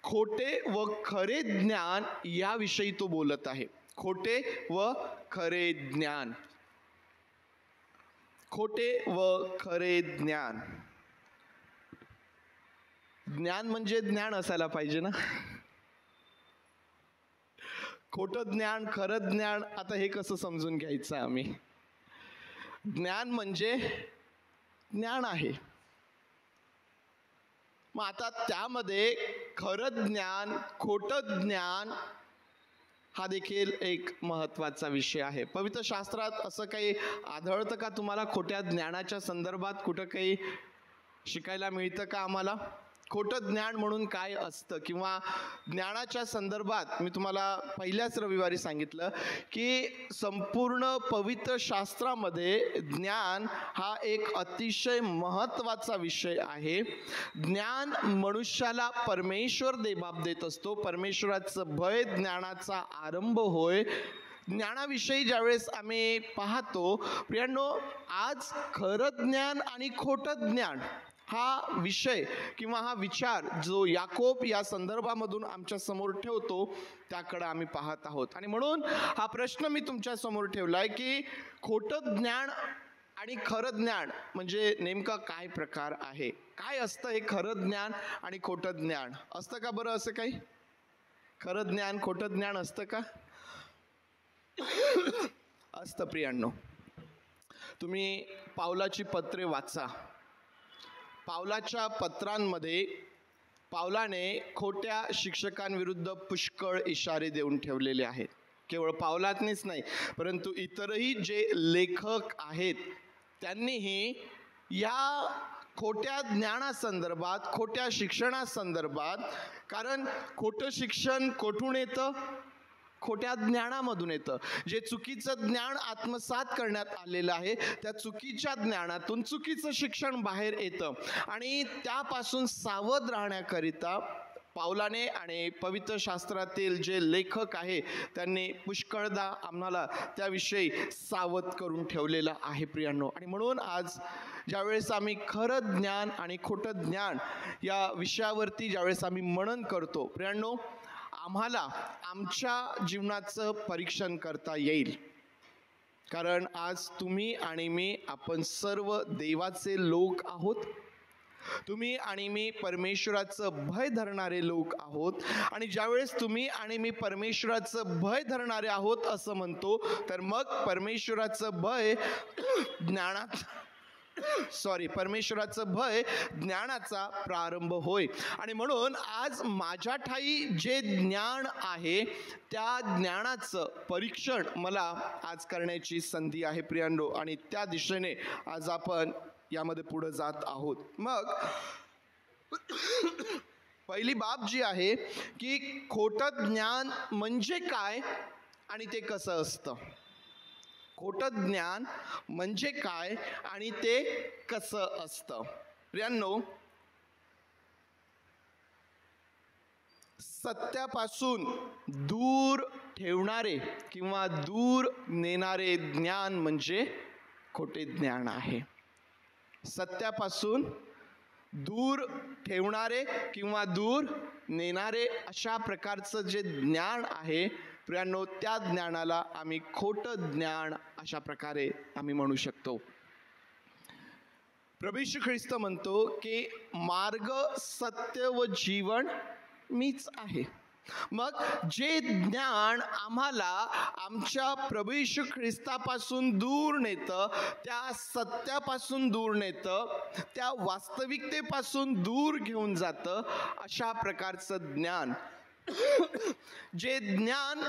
खोटे व खरे ज्ञान याविषयी तो बोलत आहे. खोटे व खरे ज्ञान. खोटे व खरे ज्ञान. ज्ञान म्हणजे ज्ञान असायला पाहिजे ना. खोटं ज्ञान, खरं ज्ञान, आता हे कसं समजून घ्यायचं आम्ही? ज्ञान म्हणजे ज्ञान आहे. मग आता त्यामध्ये खरं ज्ञान, खोटं ज्ञान हा देखील एक महत्त्वाचा विषय आहे. पवित्र शास्त्रात असं काही आढळतं का तुम्हाला? खोट्या ज्ञानाच्या संदर्भात कुठं काही शिकायला मिळतं का आम्हाला? खोटं ज्ञान म्हणून काय असतं किंवा ज्ञानाच्या संदर्भात मी तुम्हाला पहिल्याच रविवारी सांगितलं की संपूर्ण पवित्र शास्त्रामध्ये ज्ञान हा एक अतिशय महत्त्वाचा विषय आहे. ज्ञान मनुष्याला परमेश्वर देबाप देत असतो. परमेश्वराचं भय ज्ञानाचा आरंभ होय. ज्ञानाविषयी ज्यावेळेस आम्ही पाहतो प्रियांनो, आज खरं ज्ञान आणि खोटं ज्ञान हा विषय किंवा हा विचार जो याकोब या संदर्भामधून आमच्या समोर ठेवतो त्याकडे आम्ही पाहत आहोत. आणि म्हणून हा प्रश्न मी तुमच्या समोर ठेवलाय की खोटं ज्ञान आणि खरं ज्ञान म्हणजे नेमका काय प्रकार आहे. काय असतं हे खरं ज्ञान आणि खोटं ज्ञान? असतं का बरं असं काही? खरं ज्ञान खोटं ज्ञान असतं का? असतं प्रियांनो. तुम्ही पावलाची पत्रे वाचा. पावलाच्या पत्रांमध्ये पावलाने खोट्या शिक्षकांविरुद्ध पुष्कळ इशारे देऊन ठेवलेले आहेत. केवळ पावलातनीच नाही परंतु इतरही जे लेखक आहेत त्यांनीही या खोट्या ज्ञानासंदर्भात, खोट्या शिक्षणासंदर्भात, कारण खोटं शिक्षण कोठून येतं? खोट्या ज्ञानामधून येतं. जे चुकीचं ज्ञान आत्मसात करण्यात आलेलं आहे त्या चुकीच्या ज्ञानातून चुकीचं शिक्षण बाहेर येतं. आणि त्यापासून सावध राहण्याकरिता पावलाने आणि पवित्र शास्त्रातील जे लेखक आहे त्यांनी पुष्कळदा आम्हाला त्याविषयी सावध करून ठेवलेलं आहे प्रियांनो. आणि म्हणून आज ज्यावेळेस आम्ही खरं ज्ञान आणि खोटं ज्ञान या विषयावरती ज्यावेळेस आम्ही मनन करतो प्रियांनो, आम्हाला आमच्या जीवनाचं परीक्षण करता येईल. कारण आज तुम्ही आणि मी आपण सर्व देवाचे लोक आहोत. तुम्ही आणि मी परमेश्वराचं भय धरणारे लोक आहोत. आणि ज्यावेळेस तुम्ही आणि मी परमेश्वराचं भय धरणारे आहोत असं म्हणतो तर मग परमेश्वराचं भय परमेश्वराचं भय ज्ञानाचा प्रारंभ होय. आणि म्हणून आज माझ्या ठाई जे ज्ञान आहे त्या ज्ञानाचं परीक्षण मला आज करण्याची संधी आहे प्रियांनो. आणि त्या दिशेने आज आपण यामध्ये पुढे जात आहोत. मग पहिली बाब जी आहे की खोटं ज्ञान म्हणजे काय आणि ते कसं असतं. खोटं ज्ञान म्हणजे काय आणि ते कसं असतं. प्रियांनो, सत्यापासून दूर ठेवणारे किंवा दूर नेणारे ज्ञान म्हणजे खोटे ज्ञान आहे. सत्यापासून दूर ठेवणारे किंवा दूर नेणारे अशा प्रकारचं जे ज्ञान आहे प्रियांनो, त्या ज्ञानाला आम्ही खोटं ज्ञान अशा प्रकारे आम्ही म्हणू शकतो. प्रभू येशू ख्रिस्त म्हणतो की मार्ग, सत्य व जीवन मीच आहे. मग जे ज्ञान आम्हाला आमच्या प्रभू येशू ख्रिस्तापासून दूर नेतं, त्या सत्यापासून दूर नेतं, त्या वास्तविकतेपासून दूर घेऊन जातं, अशा प्रकारचं ज्ञान, जे ज्ञान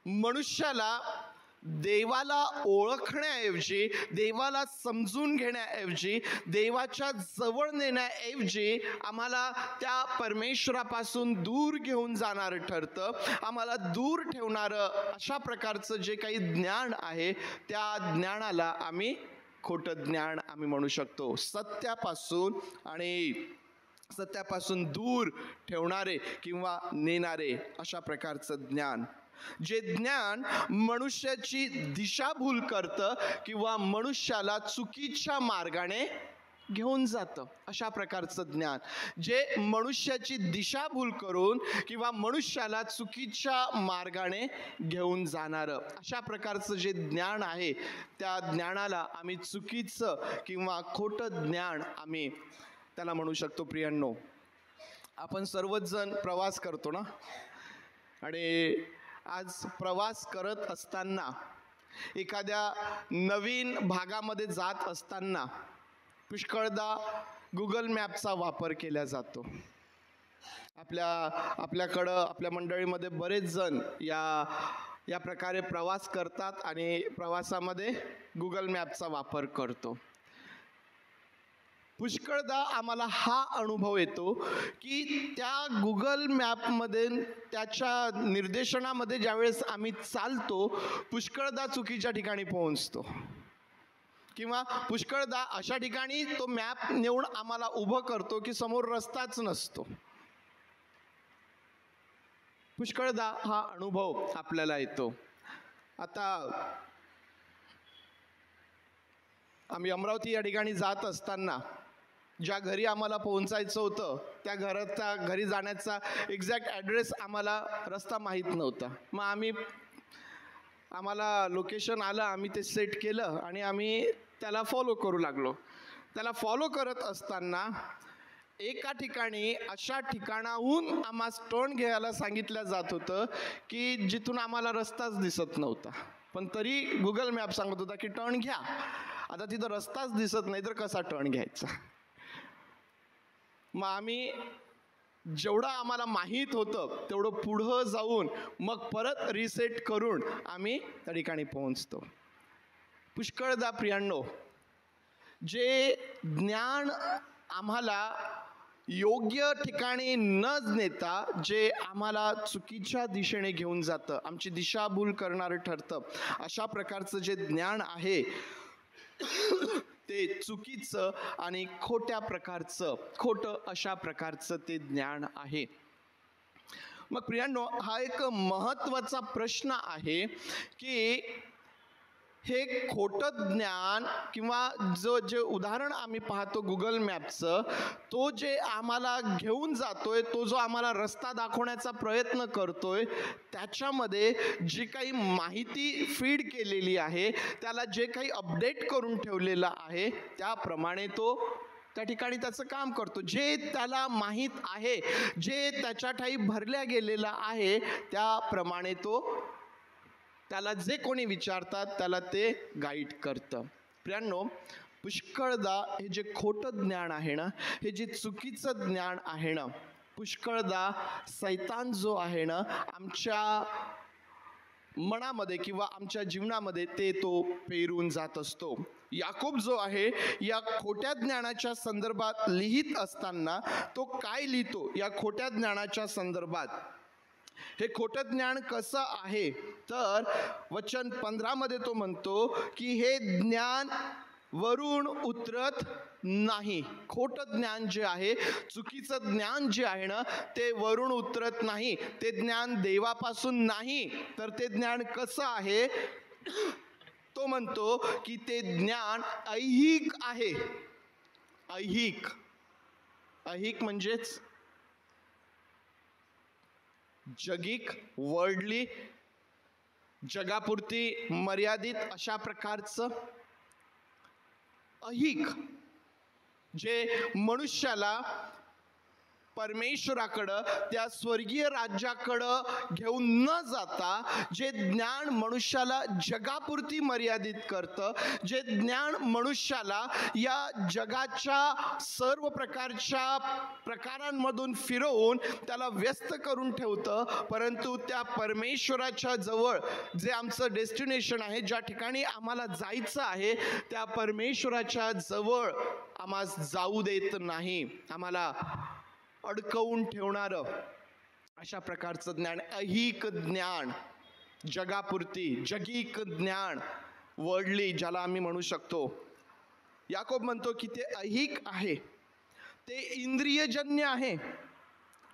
मनुष्याला देवाला ओळखण्याऐवजी, देवाला समजून घेण्याऐवजी, देवाच्या जवळ नेण्याऐवजी आम्हाला त्या परमेश्वरापासून दूर घेऊन जाणारं ठरतं, आम्हाला दूर ठेवणारं अशा प्रकारचं जे काही ज्ञान आहे त्या ज्ञानाला आम्ही खोटं ज्ञान आम्ही म्हणू शकतो. सत्यापासून दूर ठेवणारे किंवा नेणारे अशा प्रकारचं ज्ञान, जे ज्ञान मनुष्याची दिशाभूल करतं किंवा मनुष्याला चुकीच्या मार्गाने घेऊन जातं, अशा प्रकारचं ज्ञान, जे मनुष्याची दिशाभूल करून किंवा मनुष्याला चुकीच्या मार्गाने घेऊन जाणारं अशा प्रकारचं जे ज्ञान आहे त्या ज्ञानाला आम्ही चुकीचं किंवा खोटं ज्ञान आम्ही त्याला म्हणू शकतो. प्रियांनो, आपण सर्वच जण प्रवास करतो ना, आणि आज प्रवास करत असताना एखाद्या नवीन भागामध्ये जात असताना पुष्कळदा गुगल मॅपचा वापर केला जातो. आपल्याकडं आपल्या मंडळीमध्ये बरेच जण या प्रकारे प्रवास करतात आणि प्रवासामध्ये गुगल मॅपचा वापर करतो. पुष्कळदा आम्हाला हा अनुभव येतो की त्या गुगल मॅपमध्ये त्याच्या निर्देशनामध्ये ज्यावेळेस आम्ही चालतो पुष्कळदा चुकीच्या ठिकाणी पोहोचतो, किंवा पुष्कळदा अशा ठिकाणी तो मॅप नेऊन आम्हाला उभं करतो की समोर रस्ताच नसतो. पुष्कळदा हा अनुभव आपल्याला येतो. आता आम्ही अमरावती या ठिकाणी जात असताना ज्या घरी आम्हाला पोहोचायचं होतं त्या घरी जाण्याचा एक्झॅक्ट ॲड्रेस आम्हाला रस्ता माहीत नव्हता. मग आम्हाला लोकेशन आलं, आम्ही ते सेट केलं आणि आम्ही त्याला फॉलो करू लागलो. त्याला फॉलो करत असताना एका ठिकाणी अशा ठिकाणाहून आम्हाला टर्न घ्यायला सांगितलं जात होतं की जिथून आम्हाला रस्ताच दिसत नव्हता, पण तरी गुगल मॅप सांगत होता की टर्न घ्या. आता तिथं रस्ताच दिसत नाही तर कसा टर्न घ्यायचा. मग आम्ही जेवढं आम्हाला माहीत होतं तेवढं पुढं जाऊन मग परत रिसेट करून आम्ही त्या ठिकाणी पोहोचतो. पुष्कळदा प्रियांनो, जे ज्ञान आम्हाला योग्य ठिकाणी न नेता जे आम्हाला चुकीच्या दिशेने घेऊन जातं, आमची दिशाभूल करणारं ठरतं, अशा प्रकारचं जे ज्ञान आहे ते चुकीचं आणि खोटं अशा प्रकारचं ते ज्ञान आहे. मग प्रियांनो, हा एक महत्त्वाचा प्रश्न आहे की हे खोटं ज्ञान किंवा जे उदाहरण आम्ही पाहतो गुगल मॅपचं, तो जे आम्हाला घेऊन जातोय, तो जो आम्हाला रस्ता दाखवण्याचा प्रयत्न करतोय, त्याच्यामध्ये जी काही माहिती फीड केलेली आहे, त्याला जे काही अपडेट करून ठेवलेलं आहे त्याप्रमाणे तो त्या ठिकाणी त्याचं काम करतो. जे त्याला माहीत आहे, जे त्याच्या ठायी भरल्या गेलेलं आहे त्याप्रमाणे त्याला जे कोणी विचारतात त्याला ते गाईड करतं. प्रियांनो, पुष्कळदा हे जे खोटं ज्ञान आहे ना, हे जे चुकीचं ज्ञान आहे ना, पुष्कळदा सैतान जो आहे ना आमच्या मनामध्ये किंवा आमच्या जीवनामध्ये तो पेरून जात असतो. याकोब जो आहे या खोट्या ज्ञानाच्या संदर्भात लिहित असताना तो काय लिहितो या खोट्या ज्ञानाच्या संदर्भात? हे खोटं ज्ञान कसं आहे तर वचन 15 मध्ये तो म्हणतो की हे ज्ञान वरून उतरत नाही. खोटं ज्ञान जे आहे, चुकीचं ज्ञान जे आहे ना, ते वरून उतरत नाही. ते ज्ञान देवापासून नाही. तर ते ज्ञान कसं आहे? तो म्हणतो की ते ज्ञान ऐहिक आहे. ऐहिक म्हणजेच जगिक, वर्ल्डली, जगापुरती मर्यादित अशा प्रकारचं ऐहिक, जे मनुष्याला परमेश्वराकडं त्या स्वर्गीय राज्याकडं घेऊन न जाता जे ज्ञान मनुष्याला जगापुरती मर्यादित करतं, जे ज्ञान मनुष्याला या जगाच्या सर्व प्रकारांमधून फिरवून त्याला व्यस्त करून ठेवतं, परंतु त्या परमेश्वराच्या जवळ जे आमचं डेस्टिनेशन आहे, ज्या ठिकाणी आम्हाला जायचं आहे, त्या परमेश्वराच्या जवळ आम्हाला जाऊ देत नाही. आम्हाला अडकवून ठेवणारं अशा प्रकारचं ज्ञान, ऐहिक ज्ञान, जगापुरती जगिक ज्ञान, वर्ल्डली ज्याला आम्ही म्हणू शकतो. याकोब म्हणतो की ते ऐहिक आहे, ते इंद्रियजन्य आहे,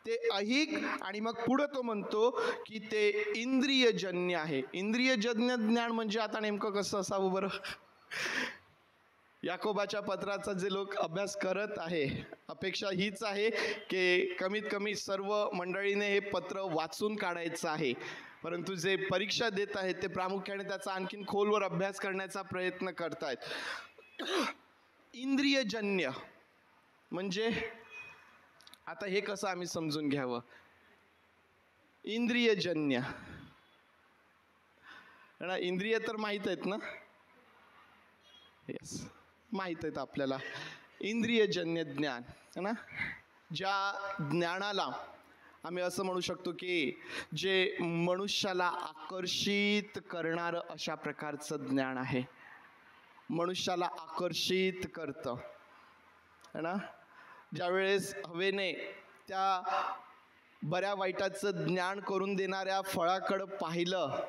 ते ऐहिक. आणि मग पुढे तो म्हणतो की ते इंद्रियजन्य आहे. इंद्रियजन्य ज्ञान म्हणजे आता नेमकं कसं असावं बरं? याकोबाच्या पत्राचा जे लोक अभ्यास करत आहे, अपेक्षा हीच आहे की कमीत कमी सर्व मंडळीने हे पत्र वाचून काढायचं आहे. परंतु जे परीक्षा देत आहेत ते प्रामुख्याने त्याचा आणखीन खोलवर अभ्यास करण्याचा प्रयत्न करतायत. इंद्रियजन्य म्हणजे आता हे कसं आम्ही समजून घ्यावं? इंद्रियजन्य, इंद्रिय तर माहीत आहेत ना? येस, माहीत आहेत आपल्याला. इंद्रियजन्य ज्ञान है ना, ज्या ज्ञानाला आम्ही असं म्हणू शकतो की जे मनुष्याला आकर्षित करणारं अशा प्रकारचं ज्ञान आहे. मनुष्याला आकर्षित करतं. है ना. ज्यावेळेस हवेने त्या बऱ्या वाईटाचं ज्ञान करून देणाऱ्या फळाकडं पाहिलं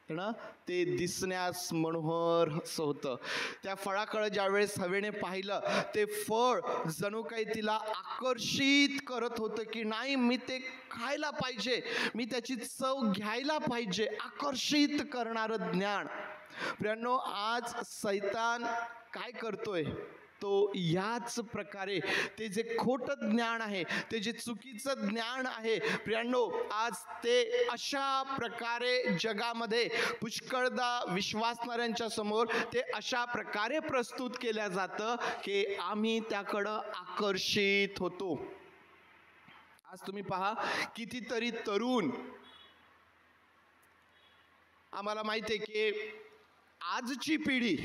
ना, ते दिसण्यास मनोहर असं होतं. त्या फळाकडे ज्यावेळेस हवेने पाहिलं, ते फळ जणू काही तिला आकर्षित करत होतं की नाही, मी ते खायला पाहिजे, मी त्याची चव घ्यायला पाहिजे. आकर्षित करणारं ज्ञान. प्रियांनो, आज सैतान काय करतोय, तो याच प्रकारे ते जे खोटं ज्ञान आहे, ते जे चुकीचं ज्ञान आहे प्रियांनो, आज ते अशा प्रकारे जगामध्ये पुष्कळदा विश्वासणाऱ्यांच्या समोर ते अशा प्रकारे प्रस्तुत केल्या जातं की आम्ही त्याकडं आकर्षित होतो. आज तुम्ही पहा, कितीतरी तरुण, आम्हाला माहिती आहे की आजची पिढी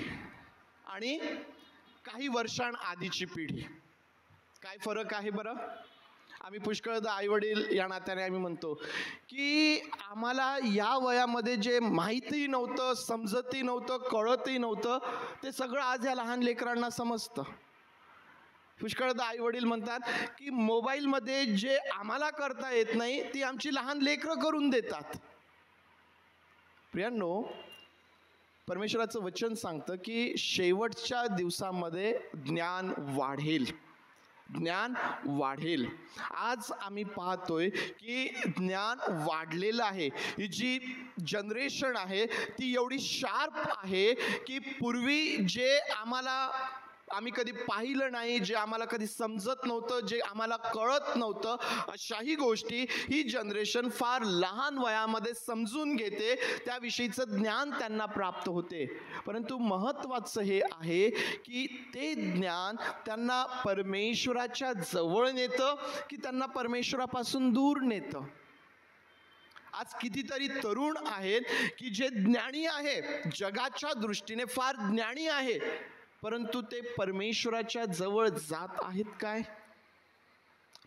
आणि काही वर्षांआधीची पिढी काय फरक आहे बरं. आम्ही पुष्कळदा आईवडील या नात्याने आम्ही म्हणतो की आम्हाला या वयामध्ये जे माहितीही नव्हतं, समजतही नव्हतं, कळतही नव्हतं, ते सगळं आज या लहान लेकरांना समजतं. पुष्कळदा आईवडील म्हणतात की मोबाईलमध्ये जे आम्हाला करता येत नाही, ती आमची लहान लेकरं करून देतात. प्रियांनो, परमेश्वराचं वचन सांगतं की शेवटच्या दिवसामध्ये ज्ञान वाढेल, ज्ञान वाढेल. आज आम्ही पाहतोय की ज्ञान वाढलेलं आहे. ही जी जनरेशन आहे ती एवढी शार्प आहे की पूर्वी जे आम्ही कधी पाहिलं नाही, जे आम्हाला कधी समजत नव्हतं, जे आम्हाला कळत नव्हतं, अशाही गोष्टी ही जनरेशन फार लहान वयामध्ये समजून घेते, त्याविषयीचं ज्ञान त्यांना प्राप्त होते. परंतु महत्त्वाचं हे आहे की ते ज्ञान त्यांना परमेश्वराच्या जवळ नेतं की त्यांना परमेश्वरापासून दूर नेतं. आज कितीतरी तरुण आहेत की जे ज्ञानी आहे, जगाच्या दृष्टीने फार ज्ञानी आहे, परंतु ते परमेश्वराच्या जवळ जात आहेत काय?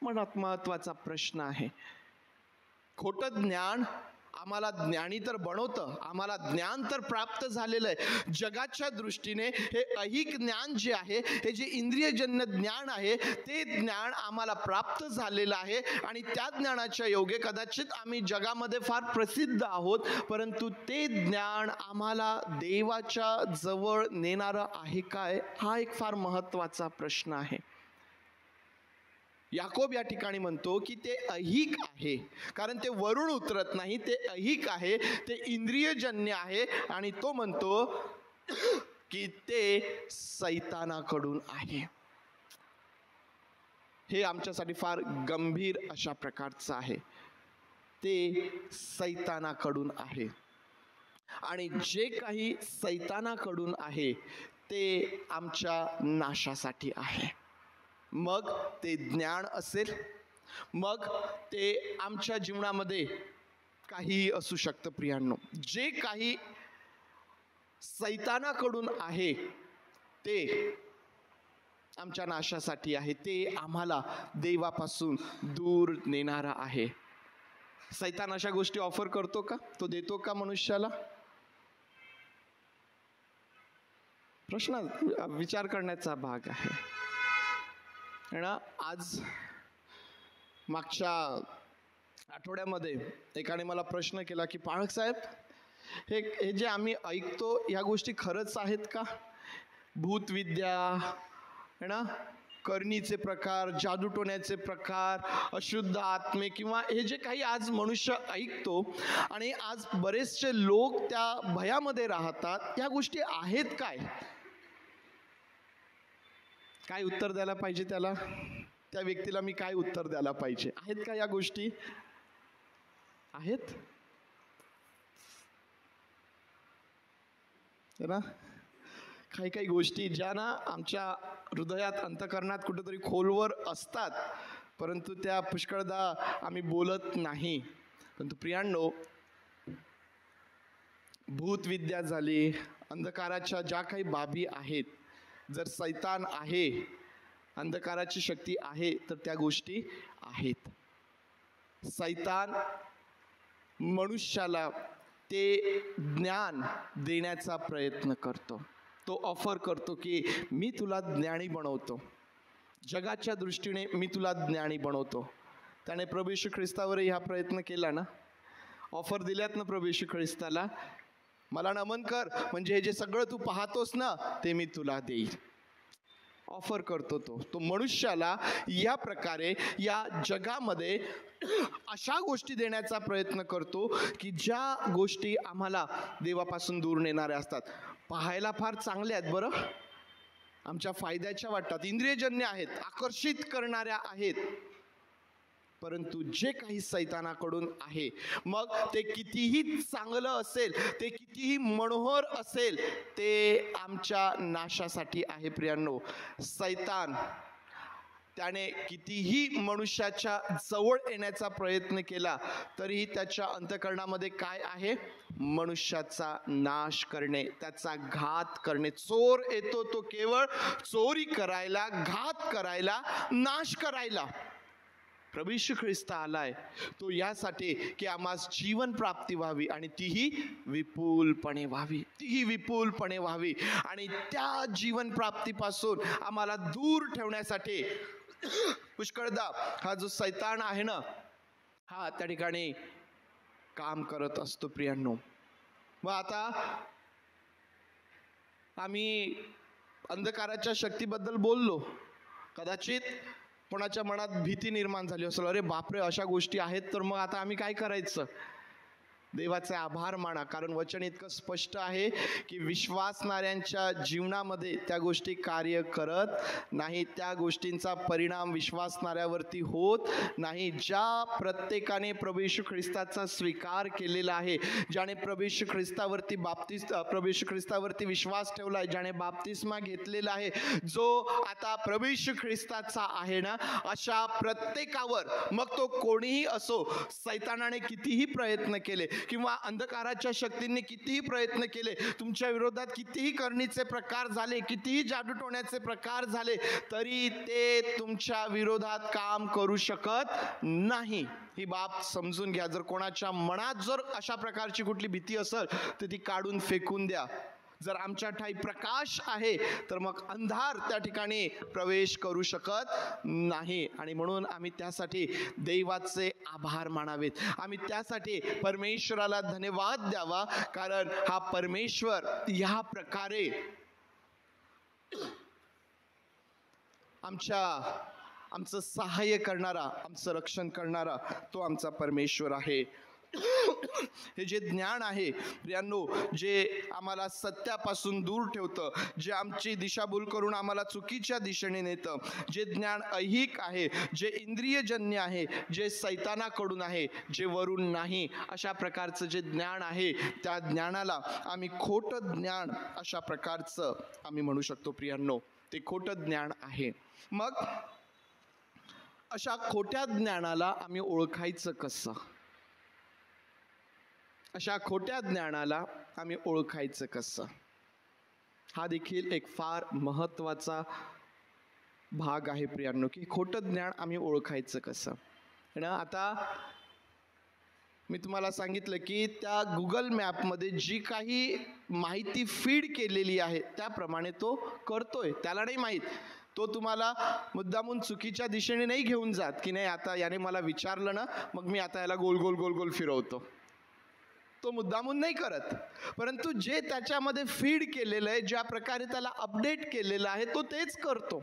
मनात महत्वाचा प्रश्न आहे. खोटं ज्ञान आम्हाला ज्ञानी तर बनवतं, आम्हाला ज्ञान तर प्राप्त झालेलं आहे. जगाच्या दृष्टीने हे ऐहिक ज्ञान जे आहे, हे जे इंद्रियजन्य ज्ञान आहे, ते ज्ञान आम्हाला प्राप्त झालेलं आहे आणि त्या ज्ञानाच्या योगे कदाचित आम्ही जगामध्ये फार प्रसिद्ध आहोत, परंतु ते ज्ञान आम्हाला देवाच्या जवळ नेणारं आहे काय? हा एक फार महत्त्वाचा प्रश्न आहे. याकोब या ठिकाणी म्हणतो की ते ऐहिक आहे, कारण ते वरून उतरत नाही, ते ऐहिक आहे, ते इंद्रियजन्य आहे आणि तो म्हणतो की ते सैतानाकडून आहे. हे आमच्यासाठी फार गंभीर अशा प्रकारचं आहे. ते सैतानाकडून आहे आणि जे काही सैतानाकडून आहे ते आमच्या नाशासाठी आहे. मग ते ज्ञान असेल, मग ते आमच्या जीवनामध्ये काही असू शकतं. प्रियांनो, जे काही सैतानाकडून आहे ते आमच्या नाशासाठी आहे, ते आम्हाला देवापासून दूर नेणारा आहे. सैतान अशा गोष्टी ऑफर करतो का? तो देतो का मनुष्याला? प्रश्न विचार करण्याचा भाग आहे ना. आज मागच्या आठवड्यामध्ये एकाने मला प्रश्न केला की पाळक साहेब, हे जे आम्ही ऐकतो या गोष्टी खरंच आहेत का? भूतविद्या है ना, करणीचे प्रकार, जादूटोण्याचे प्रकार, अशुद्ध आत्मे, किंवा हे जे काही आज मनुष्य ऐकतो आणि आज बरेचसे लोक त्या भयामध्ये राहतात, या गोष्टी आहेत काय? काय उत्तर द्यायला पाहिजे त्याला? त्या व्यक्तीला मी काय उत्तर द्यायला पाहिजे? आहेत का या गोष्टी? आहेत ना. काही काही गोष्टी ज्या ना आमच्या हृदयात, अंतःकरणात कुठेतरी खोलवर असतात, परंतु त्या पुष्कळदा आम्ही बोलत नाही. परंतु प्रियांनो, भूतविद्या झाली, अंधकाराच्या ज्या काही बाबी आहेत, जर सैतान आहे, अंधकाराची शक्ती आहे, तर त्या गोष्टी आहेत. सैतान मनुष्याला ते ज्ञान देण्याचा प्रयत्न करतो. तो ऑफर करतो की मी तुला ज्ञानी बनवतो, जगाच्या दृष्टीने मी तुला ज्ञानी बनवतो. त्याने प्रभू येशू ख्रिस्तावरही हा प्रयत्न केला ना. ऑफर दिल्यात ना प्रभू येशू ख्रिस्ताला, मला नमन कर म्हणजे हे जे सगळं तू पाहतोस ना ते मी तुला देईल. ऑफर करतो तो मनुष्याला या प्रकारे या जगामध्ये अशा गोष्टी देण्याचा प्रयत्न करतो की ज्या गोष्टी आम्हाला देवापासून दूर नेणाऱ्या असतात. पाहायला फार चांगल्या आहेत बरं, आमच्या फायद्याच्या वाटतात, इंद्रियजन्य आहेत, आकर्षित करणाऱ्या आहेत, परंतु जे काही सैतानाकडून आहे, मग ते कितीही चांगलं असेल, ते कितीही मनोहर असेल, ते आमच्या नाशासाठी आहे. प्रियांनो, सैतान त्याने कितीही मनुष्याच्या जवळ येण्याचा प्रयत्न केला तरीही त्याच्या अंतःकरणामध्ये काय आहे? मनुष्याचा नाश करणे, त्याचा घात करणे. चोर येतो तो केवळ चोरी करायला, घात करायला, नाश करायला. प्रभू येशू ख्रिस्त आलाय तो यासाठी की आम्हास जीवन प्राप्ती व्हावी आणि तीही विपुलपणे व्हावी, तीही विपुलपणे व्हावी. आणि त्या जीवन प्राप्तीपासून आम्हाला दूर ठेवण्यासाठी पुष्कळदा हा जो सैतान आहे ना, हा त्या ठिकाणी काम करत असतो. प्रियांनो, मग आता आम्ही अंधकाराच्या शक्तीबद्दल बोललो, कदाचित कोणाच्या मनात भीती निर्माण झाली असेल, अरे बापरे अशा गोष्टी आहेत तर मग आता आम्ही काय करायचं? देवाचे आभार माना, कारण वचन इतकं स्पष्ट आहे की विश्वासणाऱ्यांच्या जीवनामध्ये त्या गोष्टी कार्य करत नाही, त्या गोष्टींचा परिणाम विश्वासणाऱ्यावरती होत नाही. ज्या प्रत्येकाने प्रभू येशू ख्रिस्ताचा स्वीकार केलेला आहे, ज्याने प्रभू येशू ख्रिस्तावरती विश्वास ठेवलाय, ज्याने बाप्तिस्मा घेतलेला आहे, जो आता प्रभू येशू ख्रिस्ताचा आहे ना, अशा प्रत्येकावर, मग तो कोणीही असो, सैतानाने कितीही प्रयत्न केले किंवा अंधकाराच्या शक्तींनी कितीही प्रयत्न केले, तुमच्या विरोधात कितीही करणीचे प्रकार झाले, कितीही जादूटोण्याचे प्रकार झाले, तरी ते तुमच्या विरोधात काम करू शकत नाही. ही बाब समजून घ्या. जर कोणाच्या मनात जर अशा प्रकारची कुठली भीती असेल तर ती काढून फेकून द्या. जर आमच्या ठाई प्रकाश आहे तर मग अंधार त्या ठिकाणी प्रवेश करू शकत नाही. आणि म्हणून आम्ही त्यासाठी देवाचे आभार मानावेत, आम्ही त्यासाठी परमेश्वराला धन्यवाद द्यावा, कारण हा परमेश्वर ह्या प्रकारे आमचं सहाय्य करणारा, आमचं रक्षण करणारा तो आमचा परमेश्वर आहे. हे जे ज्ञान आहे प्रियांनो, जे आम्हाला सत्यापासून दूर ठेवतं, जे आमची दिशाभूल करून आम्हाला चुकीच्या दिशेने नेतं, जे ज्ञान ऐहिक आहे, जे इंद्रियजन्य आहे, जे सैतानाकडून आहे, जे वरून नाही, अशा प्रकारचं जे ज्ञान आहे, त्या ज्ञानाला आम्ही खोटं ज्ञान अशा प्रकारचं आम्ही म्हणू शकतो. प्रियांनो, ते खोटं ज्ञान आहे. मग अशा खोट्या ज्ञानाला आम्ही ओळखायचं कसं? अशा खोट्या ज्ञानाला आम्ही ओळखायचं कसं? हा देखील एक फार महत्त्वाचा भाग आहे प्रियांनो, की खोटं ज्ञान आम्ही ओळखायचं कसं ना. आता मी तुम्हाला सांगितलं की त्या गुगल मॅपमध्ये जी काही माहिती फीड केलेली आहे त्याप्रमाणे तो करतोय. त्याला नाही माहीत, तो तुम्हाला मुद्दामून चुकीच्या दिशेने नाही घेऊन जात की नाही आता याने मला विचारलं ना मग मी आता याला गोल गोल गोल गोल फिरवतो. तो मुद्दामून नाही करत, परंतु जे त्याच्यामध्ये फीड केलेलं आहे, ज्या प्रकारे त्याला अपडेट केलेलं आहे, तो तेच करतो.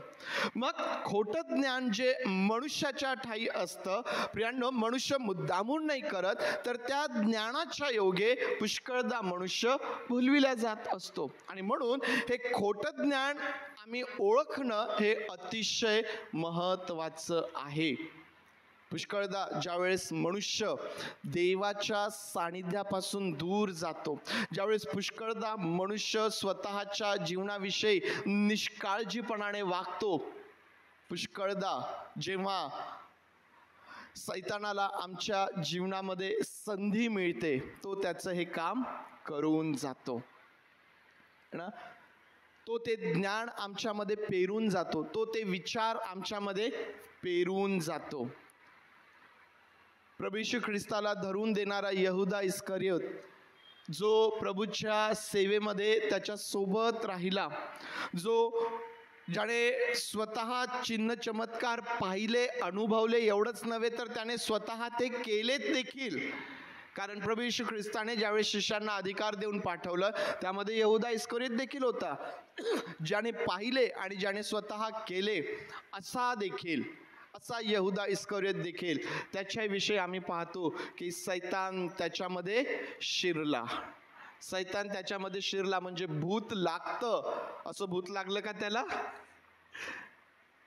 मग खोटं ज्ञान जे मनुष्याच्या ठाई असतं प्रियांनो, मनुष्य मुद्दामून नाही करत, तर त्या ज्ञानाच्या योगे पुष्कळदा मनुष्य भुलविला जात असतो. आणि म्हणून हे खोटं ज्ञान आम्ही ओळखणं हे अतिशय महत्त्वाचं आहे. पुष्कळदा ज्यावेळेस मनुष्य देवाच्या सानिध्यापासून दूर जातो, ज्यावेळेस पुष्कळदा मनुष्य स्वतःच्या जीवनाविषयी निष्काळजीपणाने वागतो, पुष्कळदा जेव्हा सैतानाला आमच्या जीवनामध्ये संधी मिळते, तो त्याचं हे काम करून जातो ना. तो ते ज्ञान आमच्यामध्ये पेरून जातो, तो ते विचार आमच्यामध्ये पेरून जातो. प्रभू येशू ख्रिस्ताला धरून देणारा यहुदा इस्करियोत, जो प्रभूच्या सेवेमध्ये त्याच्या सोबत राहिला, जो ज्याने स्वतः चिन्ह चमत्कार पाहिले, अनुभवले, एवढंच नव्हे तर त्याने स्वतः ते केलेत देखील. कारण प्रभू येशू ख्रिस्ताने ज्यावेळेस शिष्यांना अधिकार देऊन पाठवलं, त्यामध्ये यहूदा इस्करियोत देखील होता. ज्याने पाहिले आणि ज्याने स्वतः केले, असा यहूदा इस्करियोत देखील. त्याच्याविषयी आम्ही पाहतो की सैतान त्याच्यामध्ये शिरला. सैतान त्याच्यामध्ये शिरला म्हणजे भूत लागतं असं भूत लागलं का त्याला?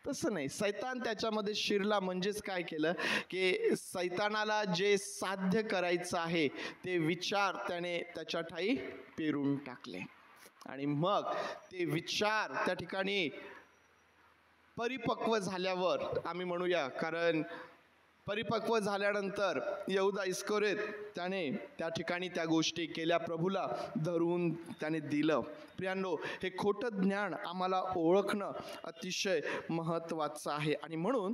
तसं नाही. सैतान त्याच्यामध्ये शिरला म्हणजेच काय केलं की सैतानाला जे साध्य करायचं आहे ते विचार त्याने त्याच्या ठाई पेरून टाकले. आणि मग ते विचार त्या ठिकाणी परिपक्व झाल्यावर, आम्ही म्हणूया, कारण परिपक्व झाल्यानंतर यहूदा इस्करियोत त्याने त्या ठिकाणी त्या गोष्टी केल्या, प्रभूला धरून त्याने दिलं. प्रियांनो, हे खोटं ज्ञान आम्हाला ओळखणं अतिशय महत्त्वाचं आहे. आणि म्हणून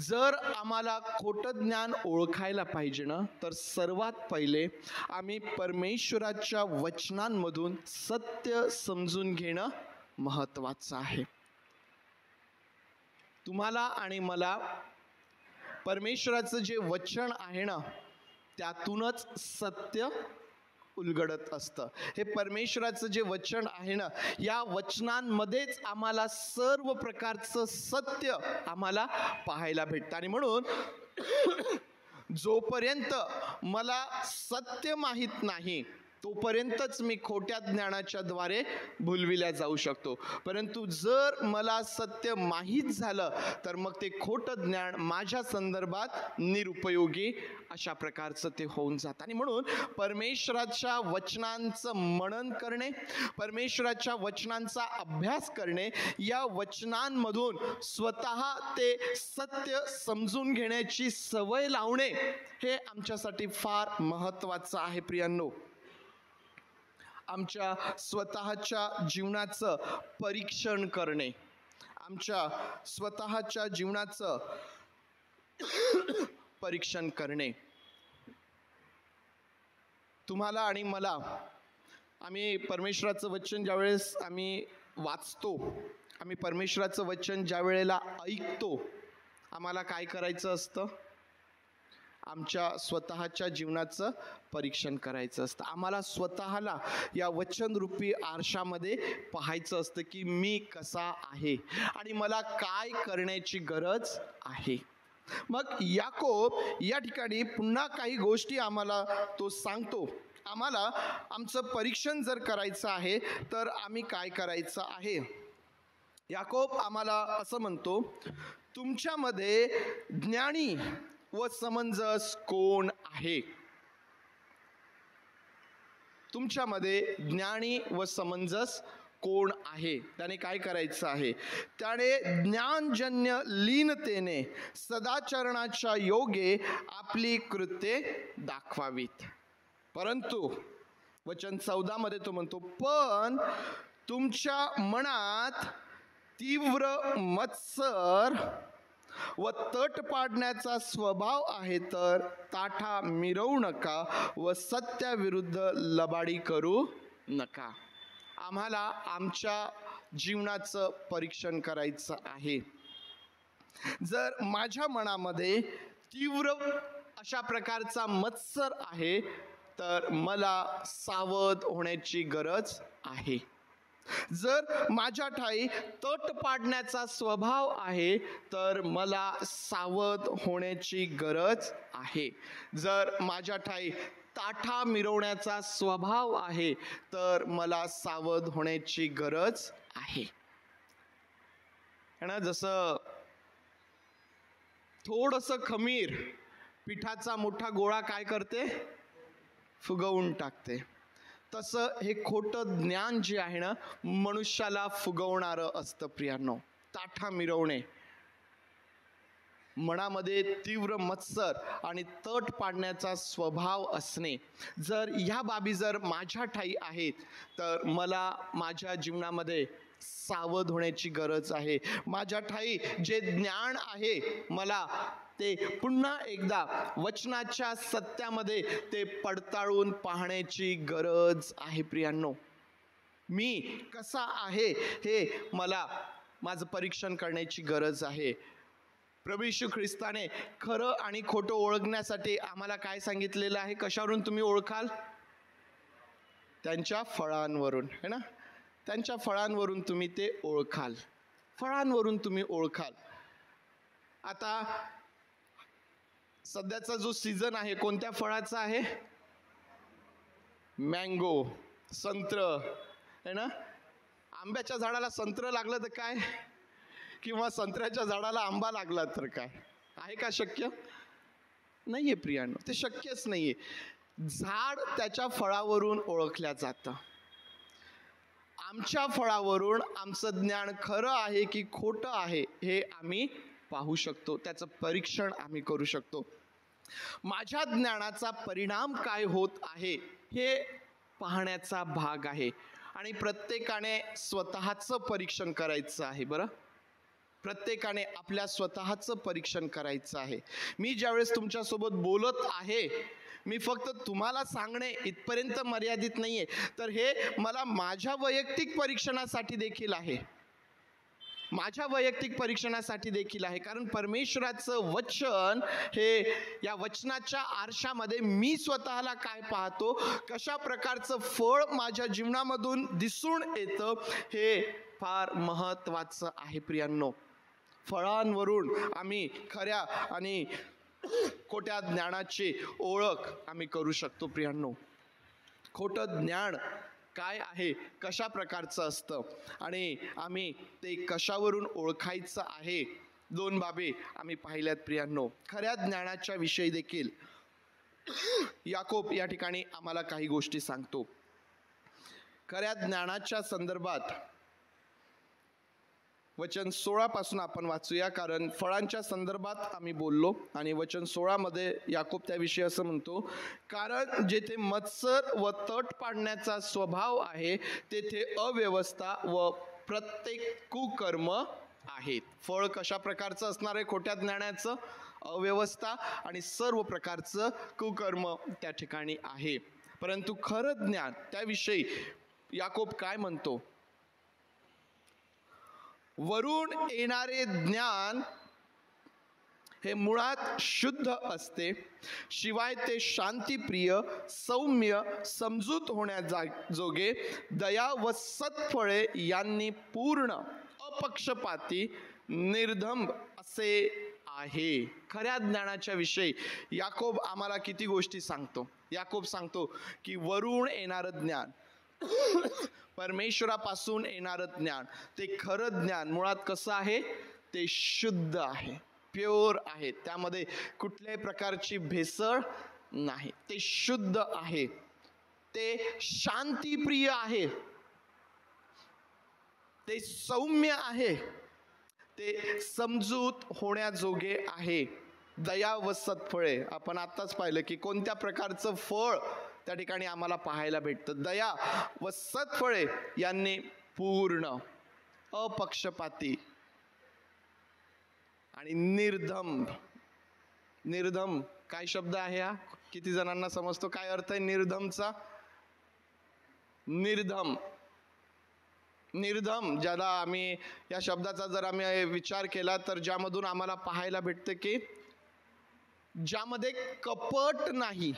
जर आम्हाला खोटं ज्ञान ओळखायला पाहिजे ना, तर सर्वात पहिले आम्ही परमेश्वराच्या वचनांमधून सत्य समजून घेणं महत्त्वाचं आहे. तुम्हाला आणि मला परमेश्वराचं जे वचन आहे ना, त्यातूनच सत्य उलगडत असतं. हे परमेश्वराचं जे वचन आहे ना, या वचनांमध्येच आम्हाला सर्व प्रकारचं सत्य आम्हाला पाहायला भेटतं. आणि म्हणून जोपर्यंत मला सत्य माहीत नाही तोपर्यंतच मी खोट्या ज्ञानाच्या द्वारे भुलविल्या जाऊ शकतो. परंतु जर मला सत्य माहीत झालं तर मग ते खोटं ज्ञान माझ्या संदर्भात निरुपयोगी अशा प्रकारचं ते होऊन जातं. आणि म्हणून परमेश्वराच्या वचनांचं मनन करणे, परमेश्वराच्या वचनांचा अभ्यास करणे, या वचनांमधून स्वतः ते सत्य समजून घेण्याची सवय लावणे हे आमच्यासाठी फार महत्त्वाचं आहे. प्रियांनो, आमच्या स्वतःच्या जीवनाचं परीक्षण करणे, आमच्या स्वतःच्या जीवनाचं परीक्षण करणे. तुम्हाला आणि मला, आम्ही परमेश्वराचं वचन ज्यावेळेस आम्ही वाचतो, आम्ही परमेश्वराचं वचन ज्या वेळेला ऐकतो, आम्हाला काय करायचं असतं? आमच्या स्वतःच्या जीवनाचं परीक्षण करायचं असतं. आम्हाला स्वतःला या वचनरूपी आरशामध्ये पाहायचं असतं की मी कसा आहे आणि मला काय करण्याची गरज आहे. मग याकोब या ठिकाणी पुन्हा काही गोष्टी आम्हाला तो सांगतो. आम्हाला आमचं परीक्षण जर करायचं आहे तर आम्ही काय करायचं आहे? याकोब आम्हाला असं म्हणतो, तुमच्यामध्ये ज्ञानी व समंजस कोण आहे? तुमच्यामध्ये ज्ञानी व समंजस कोण आहे? त्याने काय करायचं आहे? त्याने ज्ञानजन्य लीनतेने सदाचरणाच्या योगे आपली कृत्ये दाखवावीत. परंतु वचन 14 मध्ये तो म्हणतो, पण तुमच्या मनात तीव्र मत्सर व तट पाडण्याचा स्वभाव आहे तर ताठा मिरवू नका व सत्याविरुद्ध लबाडी करू नका. आम्हाला आमच्या जीवनाचं परीक्षण करायचं आहे. जर माझ्या मनामध्ये तीव्र अशा प्रकारचा मत्सर आहे तर मला सावध होण्याची गरज आहे. जर माझ्या ठाई तट पाडण्याचा स्वभाव आहे तर मला सावध होण्याची गरज आहे. जर माझ्या ठाई ताठा मिरवण्याचा स्वभाव आहे तर मला सावध होण्याची गरज आहे. ना, जसं थोडंसं खमीर पिठाचा मोठा गोळा काय करते? फुगवून टाकते. तसं हे खोटं ज्ञान जे आहे ना, मनुष्याला फुगवणारं असतं. प्रियांनो, ताठा मिरवणे, मनामध्ये तीव्र मत्सर आणि तट पाडण्याचा स्वभाव असणे, जर ह्या बाबी जर माझ्या ठाई आहेत तर मला माझ्या जीवनामध्ये सावध होण्याची गरज आहे. माझ्या ठाई जे ज्ञान आहे मला ते पुन्हा एकदा वचनाच्या सत्यामध्ये ते पडताळून पाहण्याची गरज आहे. प्रियांनो, मी कसा आहे हे मला माझं परीक्षण करण्याची गरज आहे. प्रभू येशू ख्रिस्ताने खरं आणि खोटं ओळखण्यासाठी आम्हाला काय सांगितलेलं आहे? कशावरून तुम्ही ओळखाल? त्यांच्या फळांवरून, है ना? त्यांच्या फळांवरून तुम्ही ते ओळखाल. फळांवरून तुम्ही ओळखाल. आता सध्याचा जो सीझन आहे कोणत्या फळाचा आहे? मँगो, संत्र, है ना? आंब्याच्या झाडाला संत्र लागलं तर काय, किंवा संत्र्याच्या झाडाला आंबा लागला तर काय? आहे का शक्य? नाहीये प्रियांनो, ते शक्यच नाहीये. झाड त्याच्या फळावरून ओळखल्या जातं. आमच्या फळावरून आमचं ज्ञान खरं आहे की खोटं आहे हे आम्ही पाहू शकतो. त्याचं परीक्षण आम्ही करू शकतो. माझ्या ज्ञानाचा परिणाम काय होत आहे हे पाहण्याचा भाग आहे. आणि प्रत्येकाने स्वतःचं परीक्षण करायचं आहे. बरं, प्रत्येकाने आपल्या स्वतःचं परीक्षण करायचं आहे. मी ज्यावेळेस तुमच्यासोबत बोलत आहे, मी फक्त तुम्हाला सांगणे इथपर्यंत मर्यादित नाहीये, तर हे मला माझ्या वैयक्तिक परीक्षणासाठी देखील आहे. माझ्या वैयक्तिक परीक्षणासाठी देखील आहे. कारण परमेश्वराचं वचन हे, या वचनाच्या आरशामध्ये मी स्वतःला काय पाहतो, कशा प्रकारचं फळ माझ्या जीवनामधून दिसून येतं, हे फार महत्त्वाचं आहे प्रियांनो. फळांवरून आम्ही खऱ्या आणि खोट्या ज्ञानाची ओळख आम्ही करू शकतो प्रियांनो. खोटं ज्ञान काय आहे, कशा प्रकारचं असतं आणि आम्ही ते कशावरून ओळखायचं आहे, दोन बाबी आम्ही पाहिल्यात प्रियांनो. खऱ्या ज्ञानाच्या विषयी देखील याकोब या ठिकाणी आम्हाला काही गोष्टी सांगतो. खऱ्या ज्ञानाच्या संदर्भात वचन 16 पासून आपण वाचूया, कारण फळांच्या संदर्भात आम्ही बोललो आणि वचन 16 मध्ये याकोब त्याविषयी असं म्हणतो, कारण जेथे मत्सर व तट पाडण्याचा स्वभाव आहे तेथे अव्यवस्था व प्रत्येक कुकर्म आहेत. फळ कशा प्रकारचं असणार आहे खोट्या ज्ञानाचं? अव्यवस्था आणि सर्व प्रकारचं कुकर्म त्या ठिकाणी आहे. परंतु खरं ज्ञान त्याविषयी याकोब काय म्हणतो? वरून येणारे ज्ञान हे मुळात शुद्ध असते, शिवाय ते शांतीप्रिय, सौम्य, समजूत होण्याजोगे, दया व सत्फळे यांनी पूर्ण, अपक्षपाती, निर्धम असे आहे. खऱ्या ज्ञानाच्या विषयी याकोब आम्हाला किती गोष्टी सांगतो? याकोब सांगतो की वरून येणारं ज्ञान, परमेश्वरापासून येणारं ज्ञान, ते खरं ज्ञान मुळात कसं आहे? ते शुद्ध आहे, प्युअर आहे. त्यामध्ये कुठल्याही प्रकारची भेसळ नाही. ते शुद्ध आहे, ते शांतीप्रिय आहे, ते सौम्य आहे, ते समजूत होण्याजोगे आहे. दया व सत्फळे आपण आत्ताच पाहिलं की कोणत्या प्रकारचं फळ त्या ठिकाणी आम्हाला पाहायला भेटतं. दया व सत्फळे यांनी पूर्ण, अपक्षपाती आणि निर्धम. निर्धम काय शब्द आहे हा? किती जणांना समजतो काय अर्थ आहे निर्धमचा? निर्धम, निर्धम ज्याला आम्ही, या शब्दाचा जर आम्ही विचार केला तर ज्यामधून आम्हाला पाहायला भेटतं की ज्यामध्ये कपट नाही,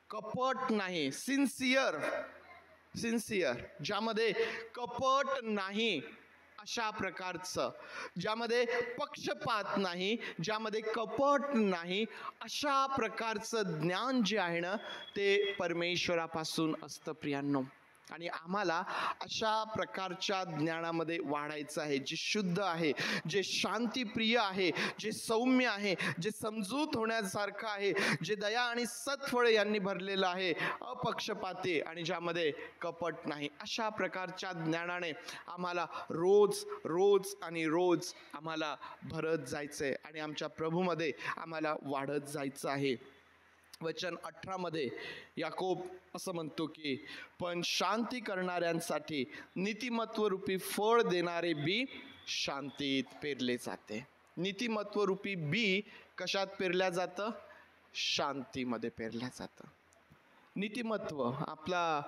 कपट नाही, सिन्सिअर, सिन्सिअर, ज्यामध्ये कपट नाही अशा प्रकारचं, ज्यामध्ये पक्षपात नाही, ज्यामध्ये कपट नाही, अशा प्रकारचं ज्ञान जे आहे ना ते परमेश्वरापासून असतं प्रियांनो. आणि आम्हाला अशा प्रकारच्या ज्ञानामध्ये वाढायचं आहे, जे शुद्ध आहे, जे शांतीप्रिय आहे, जे सौम्य आहे, जे समजूत होण्यासारखं आहे, जे दया आणि सत्फळे यांनी भरलेलं आहे, अपक्षपाती आणि ज्यामध्ये कपट नाही. अशा प्रकारच्या ज्ञानाने आम्हाला रोज रोज आणि रोज आम्हाला भरत जायचं आहे आणि आमच्या प्रभूमध्ये आम्हाला वाढत जायचं आहे. वचन 18 मध्ये याकोब असं म्हणतो की पण शांती करणाऱ्यांसाठी नीतिमत्वरूपी फळ देणारे बी शांतीत पेरले जाते. नीतिमत्वरूपी बी कशात पेरल्या जातं? शांतीमध्ये पेरल्या जातं. नीतिमत्व आपला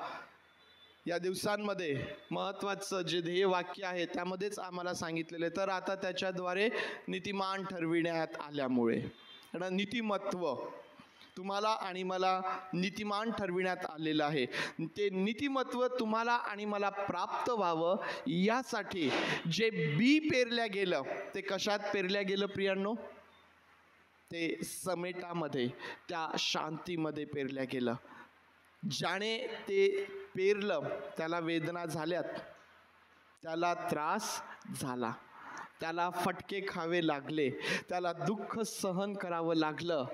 या दिवसांमध्ये महत्त्वाचं जे ध्येय वाक्य आहे त्यामध्येच आम्हाला सांगितलेलं आहे, तर आता त्याच्याद्वारे नीतिमान ठरविण्यात आल्यामुळे. कारण नीतिमत्व तुम्हाला आणि मला नीतिमान ठरविण्यात आलेलं आहे. ते नीतिमत्व तुम्हाला आणि मला प्राप्त व्हावं यासाठी जे बी पेरल्या गेलं ते कशात पेरल्या गेलं प्रियांनो? ते समेटामध्ये, त्या शांतीमध्ये पेरल्या गेलं. ज्याने ते पेरलं त्याला वेदना झाल्यात, त्याला त्रास झाला, त्याला फटके खावे लागले, त्याला दुःख सहन करावं लागलं,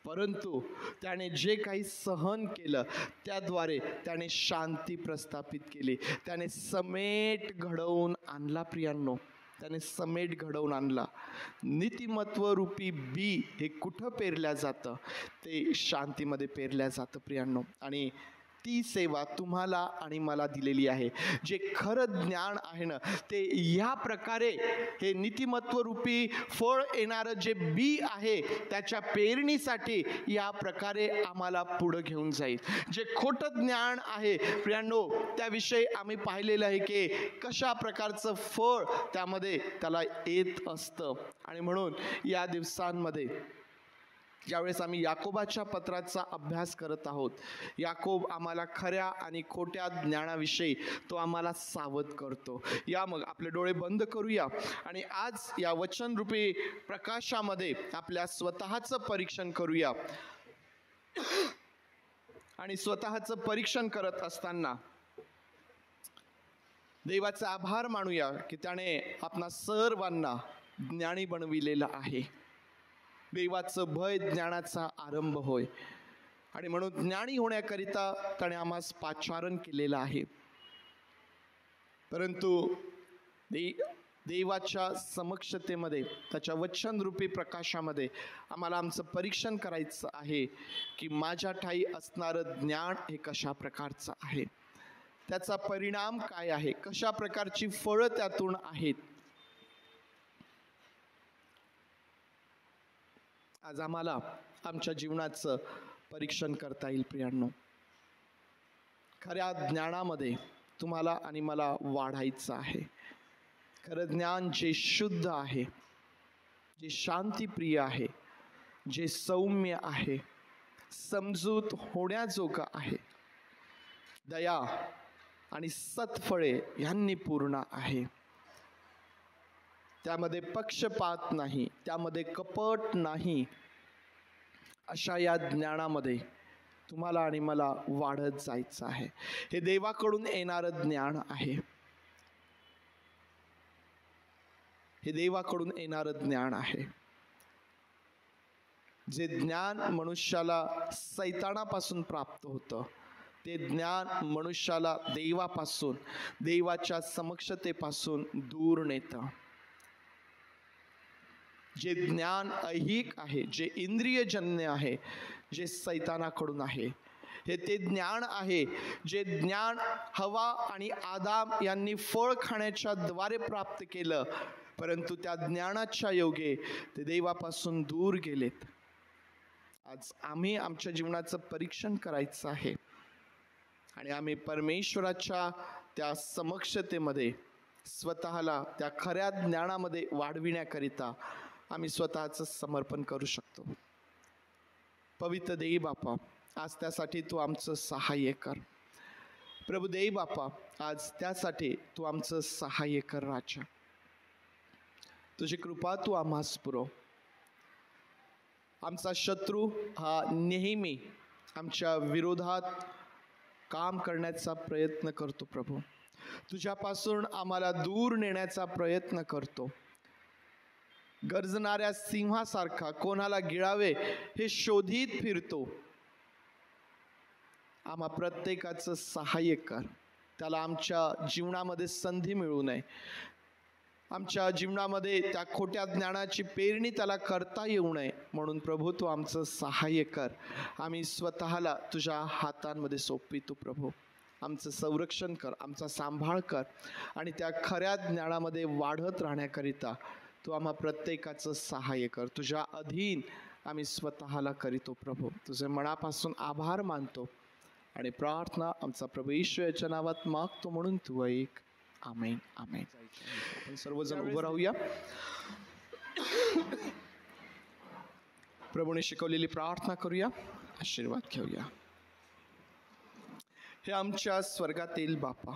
परंतु त्याने जे काही सहन केलं त्याद्वारे त्याने शांती प्रस्थापित केली. त्याने समेट घडवून आणला प्रियांनो, त्याने समेट घडवून आणला. नीतिमत्व रूपी बी हे कुठं पेरल्या जातं? ते शांतीमध्ये पेरल्या जातं प्रियांनो. आणि ती सेवा तुम्हाला आणि मला दिलेली आहे. जे खरं ज्ञान आहे ना ते ह्या प्रकारे हे नीतिमत्व रूपी फळ येणारं जे बी आहे त्याच्या पेरणीसाठी या प्रकारे आम्हाला पुढं घेऊन जाईल. जे खोटं ज्ञान आहे प्रियांनो त्याविषयी आम्ही पाहिलेलं आहे की कशा प्रकारचं फळ त्यामध्ये त्याला येत असतं. आणि म्हणून या दिवसांमध्ये ज्यावेळेस आम्ही याकोबाच्या पत्राचा अभ्यास करत आहोत, याकोब आम्हाला खऱ्या आणि खोट्या ज्ञानाविषयी तो आम्हाला सावध करतो. या मग आपले डोळे बंद करूया आणि आज या वचनरूपी प्रकाशामध्ये आपल्या स्वतःचं परीक्षण करूया. आणि स्वतःचं परीक्षण करत असताना देवाचा आभार मानूया की त्याने आपणा सर्वांना ज्ञानी बनविलेलं आहे. देवाचं भय ज्ञानाचा आरंभ होय आणि म्हणून ज्ञानी होण्याकरिता त्याने आम्हास पाचारण केलेलं आहे. परंतु देवाच्या समक्षतेमध्ये त्याच्या वचनरूपी प्रकाशामध्ये आम्हाला आमचं परीक्षण करायचं आहे की माझ्या ठाई असणारं ज्ञान हे कशा प्रकारचं आहे, त्याचा परिणाम काय आहे, कशा प्रकारची फळं त्यातून आहेत. आज आम्हाला आमच्या जीवनाचं परीक्षण करता येईल प्रियांनो. खऱ्या ज्ञानामध्ये तुम्हाला आणि मला वाढायचं आहे. खरं ज्ञान जे शुद्ध आहे, जे शांतीप्रिय आहे, जे सौम्य आहे, समजूत होण्याजोगं आहे, दया आणि सत्फळे यांनी पूर्ण आहे. त्यामध्ये पक्षपात नाही, त्यामध्ये कपट नाही. अशा या ज्ञानामध्ये तुम्हाला आणि मला वाढत जायचं आहे. हे देवाकडून येणारं ज्ञान आहे. हे देवाकडून येणारं ज्ञान आहे. जे ज्ञान मनुष्याला सैतानापासून प्राप्त होतं, ते ज्ञान मनुष्याला देवापासून, देवाच्या समक्षतेपासून दूर नेतं. जे ज्ञान ऐहिक आहे, जे इंद्रियजन्य आहे, जे सैतानाकडून आहे, हे ते ज्ञान आहे जे ज्ञान हवा आणि आदाम यांनी फळ खाण्याच्या द्वारे प्राप्त केलं, परंतु त्या ज्ञानाच्या योगे ते देवापासून दूर गेलेत. आज आम्ही आमच्या जीवनाचं परीक्षण करायचं आहे आणि आम्ही परमेश्वराच्या त्या समक्षतेमध्ये स्वतःला त्या खऱ्या ज्ञानामध्ये वाढविण्याकरिता आम्ही स्वतःचं समर्पण करू शकतो. पवित्र देई बापा, आज त्यासाठी तू आमचं सहाय्य कर. प्रभू देई बापा, आज त्यासाठी तू आमचं सहाय्य कर. राजा, तुझी कृपा तू आम्हास पुरव. आमचा शत्रू हा नेहमी आमच्या विरोधात काम करण्याचा प्रयत्न करतो. प्रभू, तुझ्यापासून आम्हाला दूर नेण्याचा प्रयत्न करतो. गर्जणाऱ्या सिंहासारखा कोणाला गिळावे हे शोधित फिरतो. आम्हा प्रत्येकाचं सहाय्य कर. त्याला आमच्या जीवनामध्ये संधी मिळू नये. आमच्या जीवनामध्ये त्या खोट्या ज्ञानाची पेरणी त्याला करता येऊ नये म्हणून प्रभू तू आमचं सहाय्य कर. आम्ही स्वतःला तुझ्या हातांमध्ये सोपवितो. प्रभू, आमचं संरक्षण कर, आमचा सांभाळ कर आणि त्या खऱ्या ज्ञानामध्ये वाढत राहण्याकरिता तू आम्हा प्रत्येकाचं सहाय्य कर. तुझ्या अधीन आम्ही स्वतःला करीतो. प्रभू, तुझे मनापासून आभार मानतो आणि प्रार्थना आमचा प्रभू येशू याच्या नावात मागतो म्हणून तू ऐक. आमेन. आमेन. आपण सर्वजण उभं राहूया. प्रभूने शिकवलेली प्रार्थना करूया, आशीर्वाद घेऊया. हे आमच्या स्वर्गातील बापा,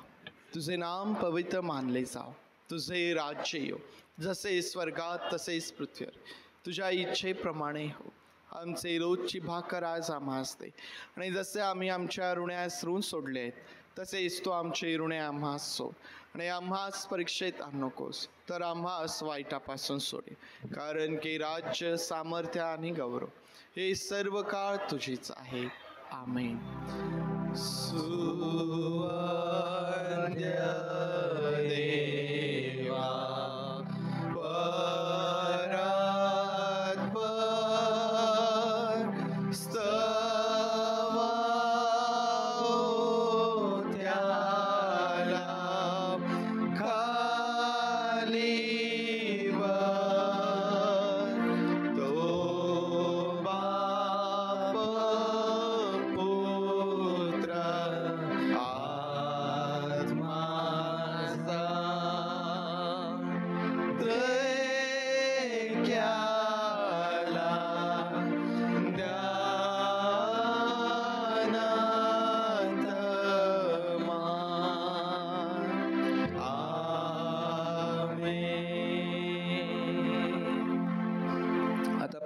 तुझे नाम पवित्र मानले जाव, तुझे राज्य येऊ, जसे स्वर्गात तसेच पृथ्वीवर. तुझ्या इच्छेप्रमाणे हो. आमचे रोजची भाकर आज आम्हास दे, आणि जसे आम्ही आमच्या ऋण्यास ऋण सोडले आहेत तसेच तो आमचे ऋणे आम्हास सोड, आणि आम्हास परीक्षेत आणू नकोस, तर आम्हास वाईटापासून सोडे. कारण की राज्य, सामर्थ्य आणि गौरव हे सर्व काळ तुझीच आहे. आमेन.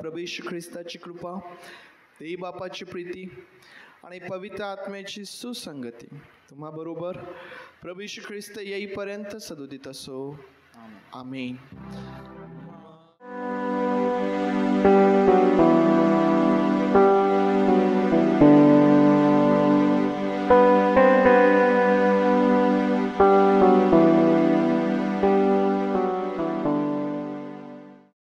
प्रभू येशू ख्रिस्ताची कृपा, देव बापाची प्रीती आणि पवित्र आत्म्याची सुसंगती तुम्हा बरोबर प्रभू येशू ख्रिस्त येईपर्यंत सदोदित असो. आमेन.